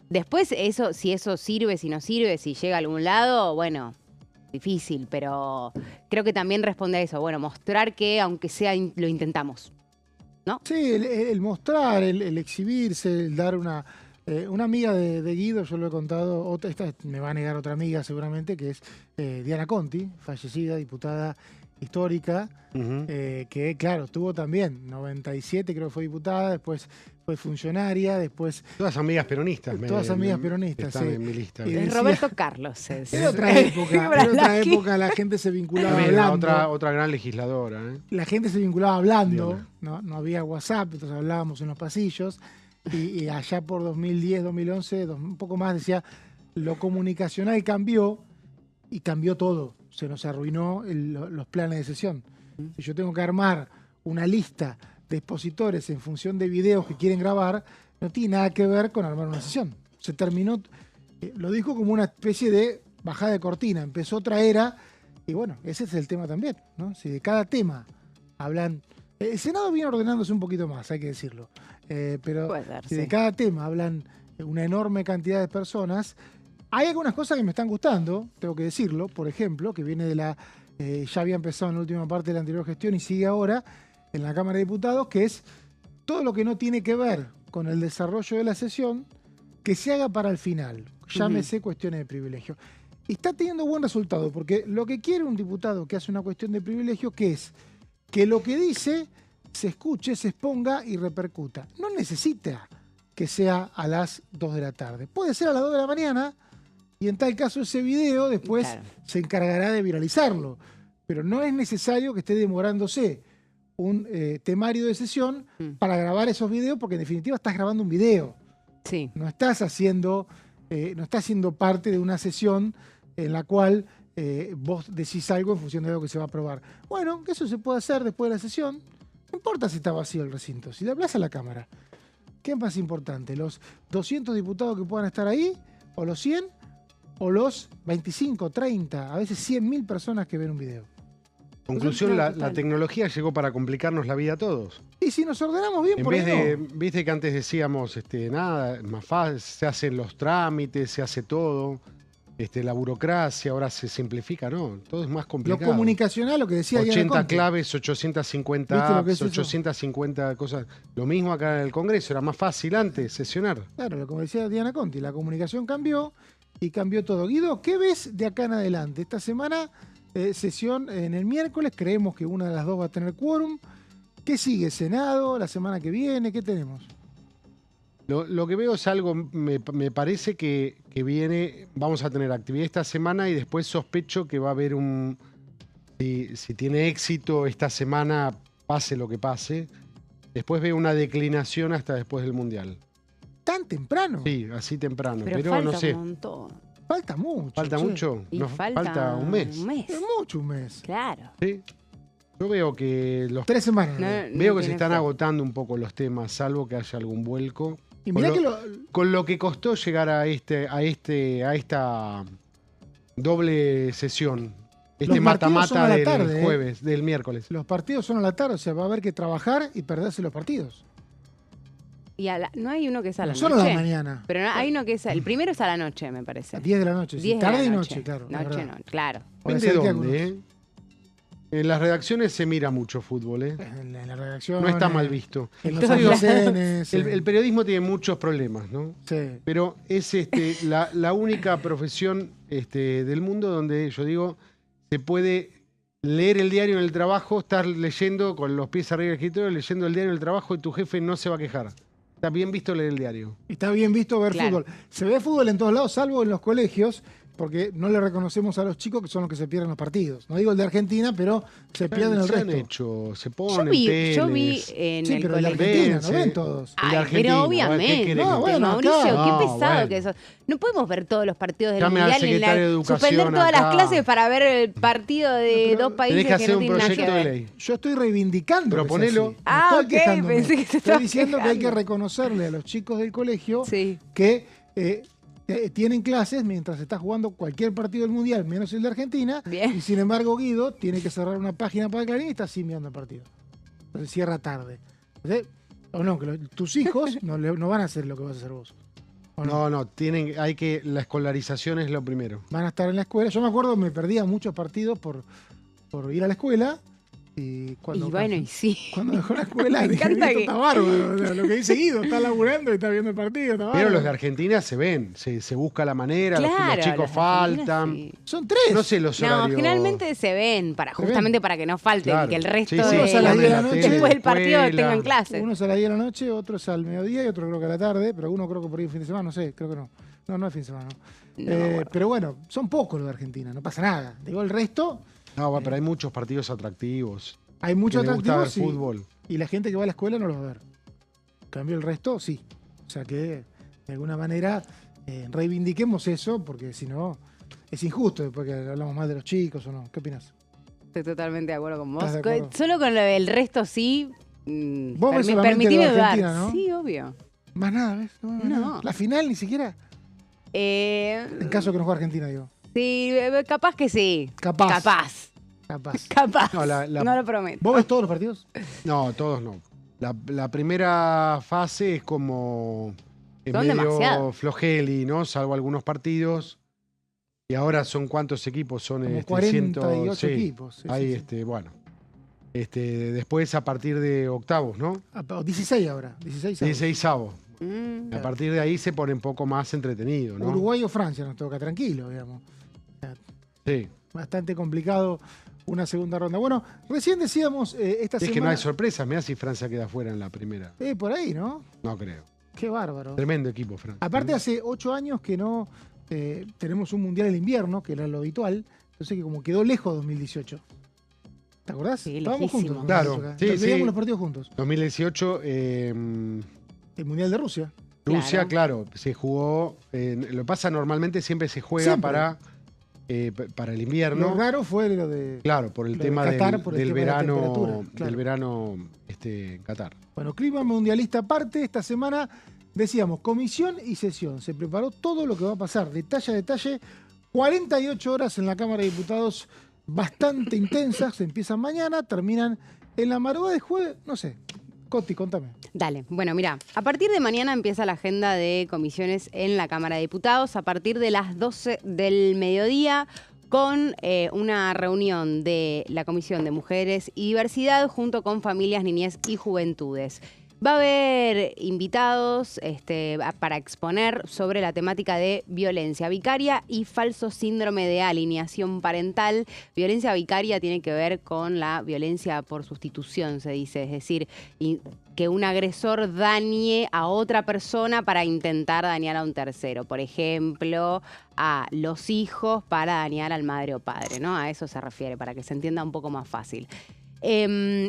Después, si eso sirve, si no sirve, si llega a algún lado, bueno, difícil, pero creo que también responde a eso. Bueno, mostrar que aunque sea lo intentamos. Sí, el mostrar, el exhibirse, el dar una amiga de Guido, yo lo he contado, esta me va a negar otra amiga seguramente, que es Diana Conti, fallecida, diputada histórica, que claro, tuvo también, 97 creo que fue diputada, después fue funcionaria, después... Todas amigas peronistas. Todas amigas peronistas, están sí. en mi lista. Y Es decía- Roberto Carlos. Era otra época, la gente se vinculaba También, hablando. otra gran legisladora. La gente se vinculaba hablando, Diana. no había WhatsApp, entonces hablábamos en los pasillos. Y allá por 2010, 2011, un poco más, decía, lo comunicacional cambió y cambió todo. Se nos arruinó los planes de sesión. Si yo tengo que armar una lista de expositores en función de videos que quieren grabar, no tiene nada que ver con armar una sesión. Se terminó, lo dijo como una especie de bajada de cortina, empezó otra era, y bueno, ese es el tema también, ¿no? Si de cada tema hablan... El Senado viene ordenándose un poquito más, hay que decirlo. Pero Puede ser, si de sí. cada tema hablan una enorme cantidad de personas, hay algunas cosas que me están gustando, tengo que decirlo. Por ejemplo, que viene de la... ya había empezado en la última parte de la anterior gestión y sigue ahora en la Cámara de Diputados, que es todo lo que no tiene que ver con el desarrollo de la sesión, que se haga para el final. Llámese cuestiones de privilegio. Y está teniendo buen resultado, porque lo que quiere un diputado que hace una cuestión de privilegio, que es que lo que dice se escuche, se exponga y repercuta. No necesita que sea a las 2 de la tarde. Puede ser a las 2 de la mañana y en tal caso ese video después Claro. se encargará de viralizarlo. Pero no es necesario que esté demorándose un temario de sesión para grabar esos videos, porque en definitiva estás grabando un video. Sí. No estás haciendo, no estás siendo parte de una sesión en la cual vos decís algo en función de lo que se va a aprobar. Bueno, que eso se puede hacer después de la sesión. No importa si está vacío el recinto, si le hablas a la Cámara. ¿Qué es más importante? ¿Los 200 diputados que puedan estar ahí? ¿O los 100? ¿O los 25, 30, a veces 100.000 personas que ven un video? Conclusión, No, la total. tecnología llegó para complicarnos la vida a todos. Y si nos ordenamos bien, En por vez ahí de, no. viste que antes decíamos, nada, es más fácil, se hacen los trámites, se hace todo, la burocracia, ahora se simplifica, no, todo es más Lo complicado. comunicacional, lo que decía Diana 80 Conti. claves, 850 ¿Viste lo que apps, es eso? 850 cosas. Lo mismo acá en el Congreso, era más fácil antes sesionar. Claro, como decía Diana Conti, la comunicación cambió y cambió todo. Guido, ¿qué ves de acá en adelante? Esta semana, sesión en el miércoles, creemos que una de las dos va a tener quórum. ¿Qué sigue? ¿Senado? ¿La semana que viene? ¿Qué tenemos? Lo que veo es algo, me parece que viene, vamos a tener actividad esta semana y después sospecho que va a haber si tiene éxito esta semana, pase lo que pase, después veo una declinación hasta después del Mundial. ¿Tan temprano? Sí, así temprano, Pero pero falta no sé. un montón. Falta mucho. ¿Falta che. mucho? Y No, falta un mes. Es mucho un mes. Claro. Sí. Yo veo que 3 semanas. No, veo no que se tiene están fe. agotando un poco los temas, salvo que haya algún vuelco. Y mirá que lo, Con lo que costó llegar a esta doble sesión, Los partidos son mata-mata a la del tarde, jueves, del miércoles. los partidos son a la tarde, o sea, va a haber que trabajar y perderse los partidos. Y no hay uno que es a la No son noche. a la mañana. Pero hay uno que es. El primero es a la noche, me parece. A 10 de la noche. Sí. 10 de la Tarde y noche. noche, claro. es Noche, verdad. no, claro. Puede Depende de ser que dónde, algunos- En las redacciones se mira mucho fútbol, ¿eh? En la redacción. No está mal visto. En los Yo digo, almacenes. el periodismo tiene muchos problemas, ¿no? Sí. Pero es la única profesión del mundo donde yo digo, se puede leer el diario en el trabajo, estar leyendo con los pies arriba del escritorio, leyendo el diario en el trabajo y tu jefe no se va a quejar. Está bien visto leer el diario. Está bien visto ver Claro. fútbol. Se ve fútbol en todos lados, salvo en los colegios, porque no le reconocemos a los chicos que son los que se pierden los partidos. No digo el de Argentina, pero se pierden el se han resto. hecho, se Yo ponen vi teles. en Sí, el pero el de colegio. Argentina, Ven, no ven sí. todos. El de Ay, Argentina, pero ¿qué obviamente, querés? No, bueno, Mauricio, acá. qué No, pesado bueno. que eso. No podemos ver todos los partidos del Llame al Mundial secretario de Educación suspender todas acá. las clases para ver el partido de pero dos países Tenés que que hacer no un tienen nada que proyecto de ver. ley. Yo estoy reivindicando. Proponelo. que es así. No estoy ok, quejándome. pensé que se Estoy estaba diciendo que hay que quejando. reconocerle a los chicos del colegio Sí. que tienen clases mientras está jugando cualquier partido del Mundial, menos el de Argentina. Bien. Y sin embargo, Guido tiene que cerrar una página para Clarín y está así mirando el partido. Entonces cierra tarde. Entonces, o no, que tus hijos no van a hacer lo que vas a hacer vos. ¿O No, la escolarización es lo primero. Van a estar en la escuela. Yo me acuerdo, me perdía muchos partidos por ir a la escuela. Y cuando sí. Cuando dejó la escuela, Me dije, encanta esto que- está bárbaro. Lo que dice Guido, está laburando y está viendo el partido, está Pero bárbaro. los de Argentina se ven, se busca la manera, los Claro, chicos los argentinos, faltan. sí. Son 3. No sé los No, horarios. generalmente se ven, justamente para que no falten, Claro. que el resto Sí, sí, de unos a las 10 de la noche, después del partido escuela. tengan clases. Unos a las 10 de la noche, otros al mediodía y otro creo que a la tarde, pero uno creo que por ahí un fin de semana, no sé, creo que no. No es fin de semana, no. No, bueno. Pero bueno, son pocos los de Argentina, no pasa nada. Digo, el resto, No, pero hay muchos partidos atractivos. hay muchos que les gusta ver atractivos fútbol. y la gente que va a la escuela no los va a ver. En cambio, el resto, sí. O sea que, de alguna manera, reivindiquemos eso, porque si no, es injusto después que hablamos mal de los chicos o no. ¿Qué opinas? Estoy totalmente de acuerdo con vos. ¿Estás de acuerdo? Solo con lo del resto sí. Vos ves solamente permitime lo de dudar. Argentina, ¿no? Sí, obvio. Más nada, ¿ves? No. No. La final ni siquiera. En caso que no juegue Argentina, digo. Sí, capaz que sí. Capaz. Capaz. No, No lo prometo. ¿Vos ves todos los partidos? No, todos no. La primera fase es como Son medio demasiado. flojeli, ¿no? Salvo algunos partidos. Y ahora son cuántos equipos, son Como 48 sí. equipos. Sí, Ahí, sí, sí. bueno. Después a partir de octavos, ¿no? 16 ahora. 16 ahora. 16avos. Mm. A partir de ahí se pone un poco más entretenido, ¿no? Uruguay o Francia nos toca tranquilo, digamos. Sí. Bastante complicado una segunda ronda. Bueno, recién decíamos esta Es que no semana. hay sorpresas. Mirá si Francia queda fuera en la primera. Por ahí, ¿no? No creo. Qué bárbaro. Tremendo equipo, Francia. Aparte, hace 8 años que no tenemos un mundial en invierno, que era lo habitual. Entonces, que como quedó lejos 2018. ¿Te acordás? Sí, Estábamos lejísimo. juntos. Claro, en esa época. sí, Veíamos sí. los partidos juntos. 2018, El mundial de Rusia. Rusia, claro, se jugó. Lo que pasa normalmente siempre se juega Siempre. para el invierno. Lo raro fue lo de. Claro, por el Lo de tema Qatar, por el del tema de la verano, temperatura, claro. del verano en Qatar. Bueno, clima mundialista aparte, esta semana decíamos comisión y sesión. Se preparó todo lo que va a pasar, detalle a detalle. 48 horas en la Cámara de Diputados, bastante intensas. Empiezan mañana, terminan en la madrugada de jueves, no sé. Coti, contame. Dale, bueno, mira, a partir de mañana empieza la agenda de comisiones en la Cámara de Diputados, a partir de las 12 del mediodía, con una reunión de la Comisión de Mujeres y Diversidad junto con Familias, Niñez y Juventudes. Va a haber invitados para exponer sobre la temática de violencia vicaria y falso síndrome de alineación parental. Violencia vicaria tiene que ver con la violencia por sustitución, se dice, es decir, que un agresor dañe a otra persona para intentar dañar a un tercero. Por ejemplo, a los hijos para dañar al madre o padre, ¿no? A eso se refiere, para que se entienda un poco más fácil.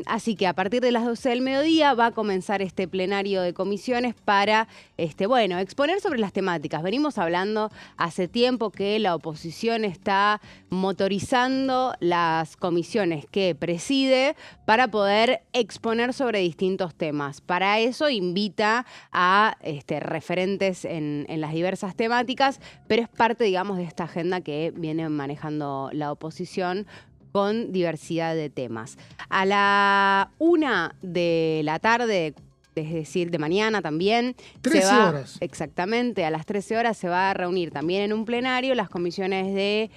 Así que a partir de las 12 del mediodía va a comenzar este plenario de comisiones para, exponer sobre las temáticas. Venimos hablando hace tiempo que la oposición está motorizando las comisiones que preside para poder exponer sobre distintos temas. Para eso invita a referentes en las diversas temáticas, pero es parte, digamos, de esta agenda que viene manejando la oposición con diversidad de temas. A la 1 de la tarde, es decir, de mañana también. 13 horas. Exactamente, a las 13 horas se va a reunir también en un plenario las comisiones de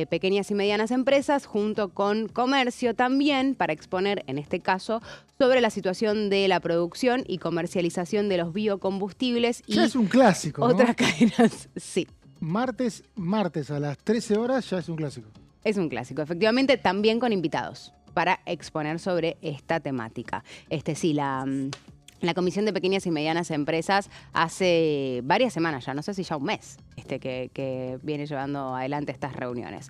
pequeñas y medianas empresas junto con comercio también para exponer, en este caso, sobre la situación de la producción y comercialización de los biocombustibles y Ya es un clásico, ¿no? otras cadenas. Sí. Martes a las 13 horas ya es un clásico. Es un clásico, efectivamente, también con invitados para exponer sobre esta temática. La Comisión de Pequeñas y Medianas Empresas hace varias semanas ya, no sé si ya un mes, que viene llevando adelante estas reuniones.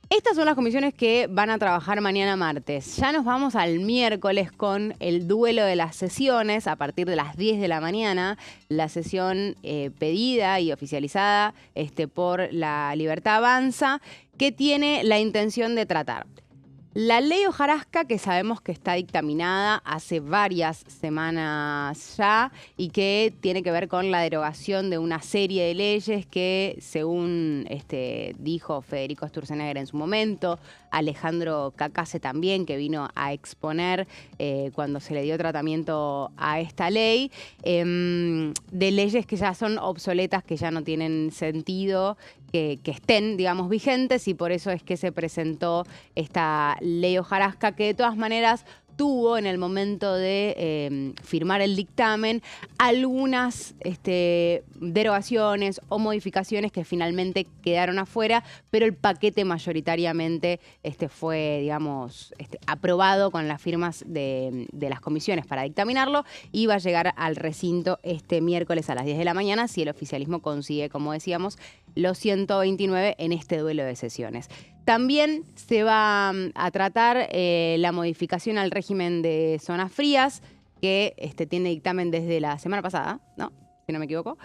Estas son las comisiones que van a trabajar mañana martes. Ya nos vamos al miércoles con el duelo de las sesiones a partir de las 10 de la mañana. La sesión pedida y oficializada por La Libertad Avanza, que tiene la intención de tratar la ley hojarasca, que sabemos que está dictaminada hace varias semanas ya y que tiene que ver con la derogación de una serie de leyes que, según dijo Federico Sturzenegger en su momento, Alejandro Cacase también, que vino a exponer cuando se le dio tratamiento a esta ley, de leyes que ya son obsoletas, que ya no tienen sentido, que estén, digamos, vigentes, y por eso es que se presentó esta ley hojarasca, que de todas maneras tuvo en el momento de firmar el dictamen algunas derogaciones o modificaciones que finalmente quedaron afuera, pero el paquete mayoritariamente fue, digamos, aprobado con las firmas de las comisiones para dictaminarlo, y va a llegar al recinto este miércoles a las 10 de la mañana si el oficialismo consigue, como decíamos, los 129 en este duelo de sesiones. También se va a tratar la modificación al régimen de zonas frías, que tiene dictamen desde la semana pasada, ¿no? Si no me equivoco.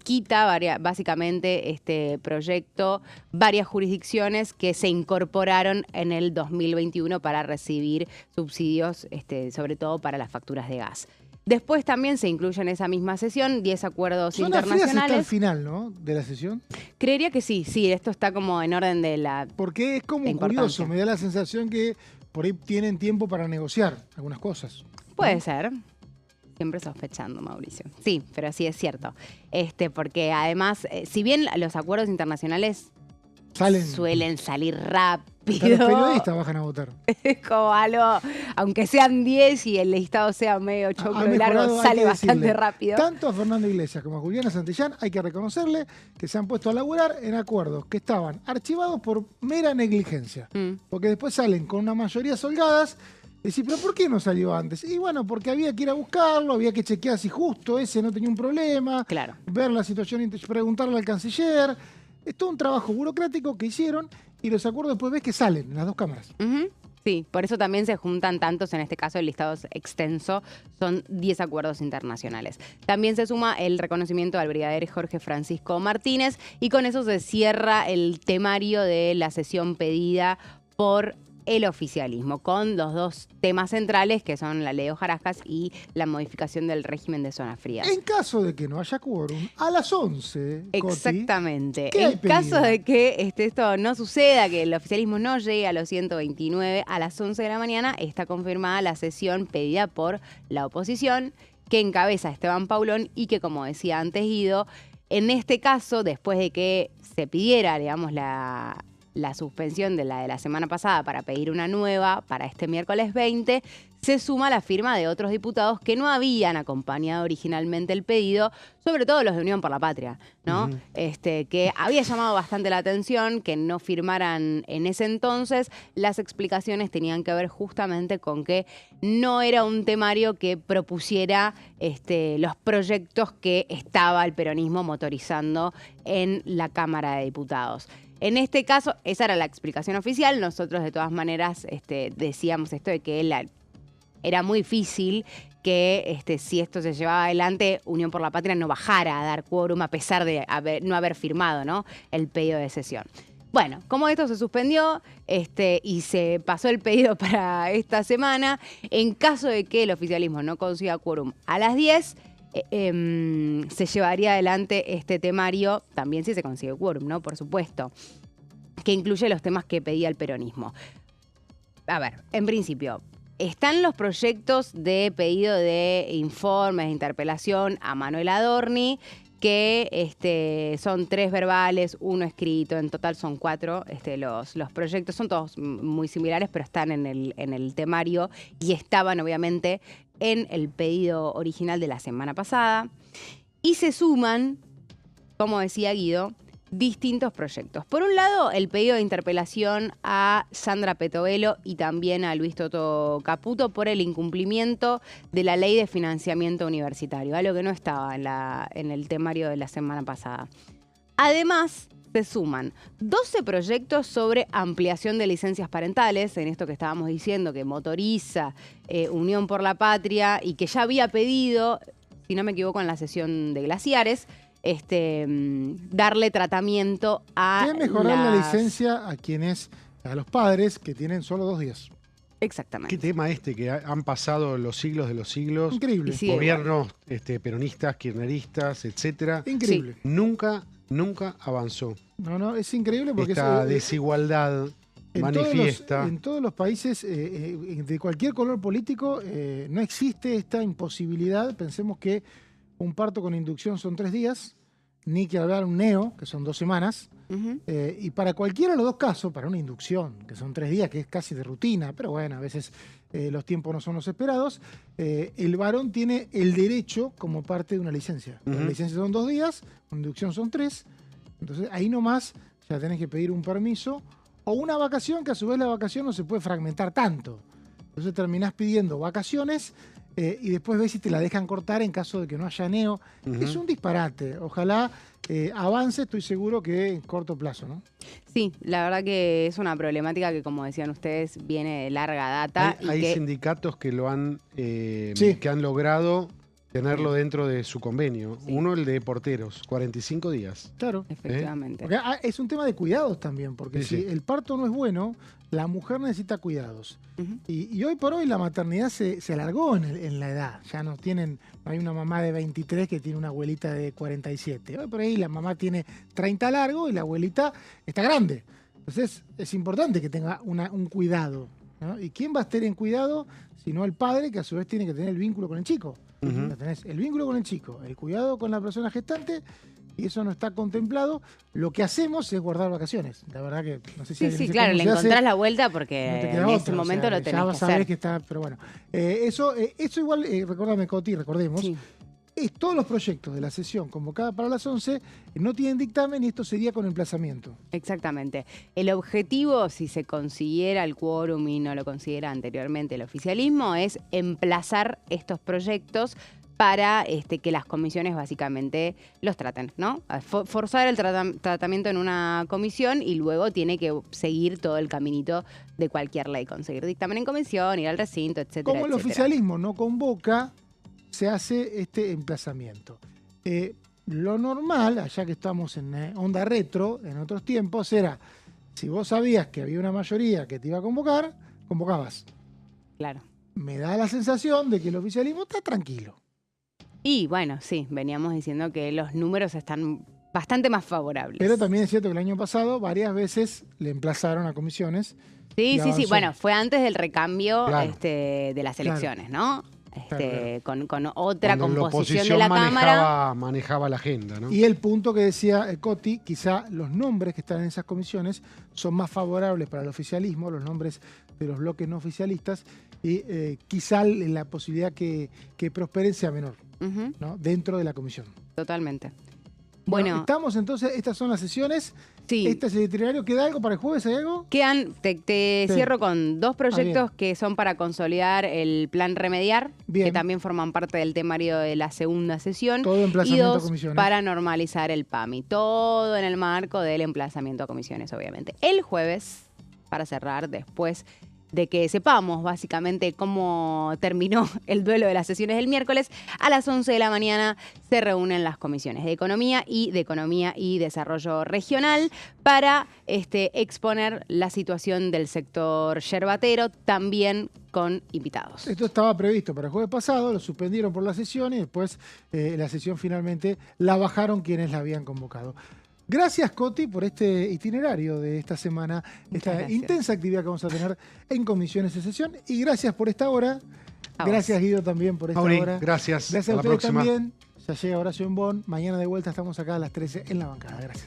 Quita básicamente este proyecto varias jurisdicciones que se incorporaron en el 2021 para recibir subsidios, sobre todo para las facturas de gas. Después también se incluye en esa misma sesión 10 acuerdos internacionales. Está al final, ¿no?, de la sesión. Creería que sí, esto está como en orden de la Porque es como curioso, me da la sensación que por ahí tienen tiempo para negociar algunas cosas. Puede ser. Siempre sospechando, Mauricio. Sí, pero sí es cierto. Porque además, si bien los acuerdos internacionales suelen salir rápido. Los periodistas bajan a votar. Es como algo, aunque sean 10 y el listado sea medio choclo y largo, sale bastante rápido. Tanto a Fernando Iglesias como a Juliana Santillán hay que reconocerle que se han puesto a laburar en acuerdos que estaban archivados por mera negligencia. Porque después salen con una mayoría holgadas. Decir, ¿pero por qué no salió antes? Y bueno, porque había que ir a buscarlo, había que chequear si justo ese no tenía un problema, claro, ver la situación, preguntarle al canciller. Es todo un trabajo burocrático que hicieron y los acuerdos después ves que salen en las dos cámaras. Sí, por eso también se juntan tantos, en este caso el listado es extenso, son 10 acuerdos internacionales. También se suma el reconocimiento al brigadier Jorge Francisco Martínez, y con eso se cierra el temario de la sesión pedida por el oficialismo, con los dos temas centrales, que son la ley de hojarascas y la modificación del régimen de zonas frías. En caso de que no haya quórum, a las 11, exactamente. Coti, en caso de que esto no suceda, que el oficialismo no llegue a los 129, a las 11 de la mañana está confirmada la sesión pedida por la oposición, que encabeza Esteban Paulón, y que, como decía antes Guido, en este caso, después de que se pidiera, digamos, la suspensión de la semana pasada para pedir una nueva para este miércoles 20, se suma la firma de otros diputados que no habían acompañado originalmente el pedido, sobre todo los de Unión por la Patria, ¿no? Que había llamado bastante la atención que no firmaran en ese entonces. Las explicaciones tenían que ver justamente con que no era un temario que propusiera los proyectos que estaba el peronismo motorizando en la Cámara de Diputados. En este caso, esa era la explicación oficial. Nosotros, de todas maneras, decíamos esto de que era muy difícil que si esto se llevaba adelante, Unión por la Patria no bajara a dar quórum a pesar de no haber firmado, ¿no?, el pedido de sesión. Bueno, como esto se suspendió y se pasó el pedido para esta semana, en caso de que el oficialismo no consiga quórum a las 10, se llevaría adelante este temario, también si se consigue quórum, ¿no?, por supuesto, que incluye los temas que pedía el peronismo. A ver, en principio, están los proyectos de pedido de informes, de interpelación a Manuel Adorni, que son 3 verbales, 1 escrito, en total son 4 los proyectos, son todos muy similares, pero están en el temario y estaban obviamente en el pedido original de la semana pasada. Y se suman, como decía Guido, distintos proyectos. Por un lado, el pedido de interpelación a Sandra Petovelo y también a Luis Toto Caputo por el incumplimiento de la ley de financiamiento universitario, algo que no estaba en el temario de la semana pasada. Además, se suman 12 proyectos sobre ampliación de licencias parentales, en esto que estábamos diciendo, que motoriza Unión por la Patria y que ya había pedido, si no me equivoco, en la sesión de Glaciares, darle tratamiento a mejorar la licencia a los padres que tienen solo 2 días. Exactamente. Qué tema que han pasado los siglos de los siglos. Increíble. Gobiernos peronistas, kirchneristas, etcétera. Increíble. Sí. Nunca avanzó. No, es increíble porque esta desigualdad manifiesta. En todos los países de cualquier color político no existe esta imposibilidad. Pensemos que un parto con inducción son 3 días, ni que hablar un neo, que son 2 semanas. Y para cualquiera de los dos casos, para una inducción, que son 3 días, que es casi de rutina, pero bueno, a veces los tiempos no son los esperados, el varón tiene el derecho como parte de una licencia. La licencia son 2 días, una inducción son 3, entonces ahí nomás ya tenés que pedir un permiso o una vacación, que a su vez la vacación no se puede fragmentar tanto. Entonces terminás pidiendo vacaciones y después ves si te la dejan cortar en caso de que no haya neo. Es un disparate. Ojalá avance, estoy seguro que en corto plazo, ¿no? Sí, la verdad que es una problemática que, como decían ustedes, viene de larga data. Hay que... sindicatos que lo han, Sí. que han logrado tenerlo dentro de su convenio. Sí. Uno, el de porteros, 45 días. Claro. Efectivamente. Porque es un tema de cuidados también, porque Sí, si sí. el parto no es bueno, la mujer necesita cuidados. Ujú. Y hoy por hoy la maternidad se alargó en la edad. Ya no hay una mamá de 23 que tiene una abuelita de 47. Hoy por ahí la mamá tiene 30 largo y la abuelita está grande. Entonces es importante que tenga un cuidado, ¿no? ¿Y quién va a estar en cuidado? Sino el padre, que a su vez tiene que tener el vínculo con el chico. Ya tenés el vínculo con el chico, el cuidado con la persona gestante, y eso no está contemplado. Lo que hacemos es guardar vacaciones. La verdad que no sé si Sí, alguien sí, dice claro, cómo le se hace. encontrás la vuelta No porque te queda en ese otra, momento o sea, lo tenés ya que vas a ver hacer. que está, pero bueno. Eso igual, recordemos, Sí. todos los proyectos de la sesión convocada para las 11 no tienen dictamen y esto sería con emplazamiento. Exactamente. El objetivo, si se consiguiera el quórum y no lo considera anteriormente el oficialismo, es emplazar estos proyectos para que las comisiones básicamente los traten, ¿no? Forzar el tratamiento en una comisión y luego tiene que seguir todo el caminito de cualquier ley, conseguir dictamen en comisión, ir al recinto, etcétera, Como el etcétera. oficialismo no convoca, se hace este emplazamiento. Lo normal, allá que estamos en onda retro, en otros tiempos, era, si vos sabías que había una mayoría que te iba a convocar, convocabas. Claro. Me da la sensación de que el oficialismo está tranquilo. Y bueno, sí, veníamos diciendo que los números están bastante más favorables. Pero también es cierto que el año pasado varias veces le emplazaron a comisiones. Sí, y sí, sí. avanzó. Bueno, fue antes del recambio Claro. de las Claro. elecciones, ¿no? Claro. Con otra Cuando la composición de oposición la Cámara. manejaba la agenda, ¿no? Y el punto que decía Coti, quizá los nombres que están en esas comisiones son más favorables para el oficialismo, los nombres de los bloques no oficialistas, y quizá la posibilidad que prosperen sea menor, Ujú, ¿no? Dentro de la comisión. totalmente. Bueno, Bueno, estamos entonces, estas son las sesiones, sí. este es el itinerario. ¿Queda algo para el jueves? ¿Hay algo? Quedan, te Sí. cierro con 2 proyectos bien. que son para consolidar el plan Remediar, Bien. que también forman parte del temario de la segunda sesión. Todo Y emplazamiento a 2 comisiones. para normalizar el PAMI. Todo en el marco del emplazamiento a comisiones, obviamente. El jueves, para cerrar, después de que sepamos básicamente cómo terminó el duelo de las sesiones del miércoles, a las 11 de la mañana se reúnen las comisiones de Economía y Desarrollo Regional para exponer la situación del sector yerbatero, también con invitados. Esto estaba previsto para el jueves pasado, lo suspendieron por la sesión y después la sesión finalmente la bajaron quienes la habían convocado. Gracias, Coti, por este itinerario de esta semana, esta gracias. intensa actividad que vamos a tener en comisiones de sesión. Y gracias por esta hora. A vos. Gracias, Guido, también por esta Mauri, hora. gracias. Gracias A a la ustedes próxima. también. Ya llega Horacio en Bonn. Mañana de vuelta estamos acá a las 13 en la bancada. Gracias.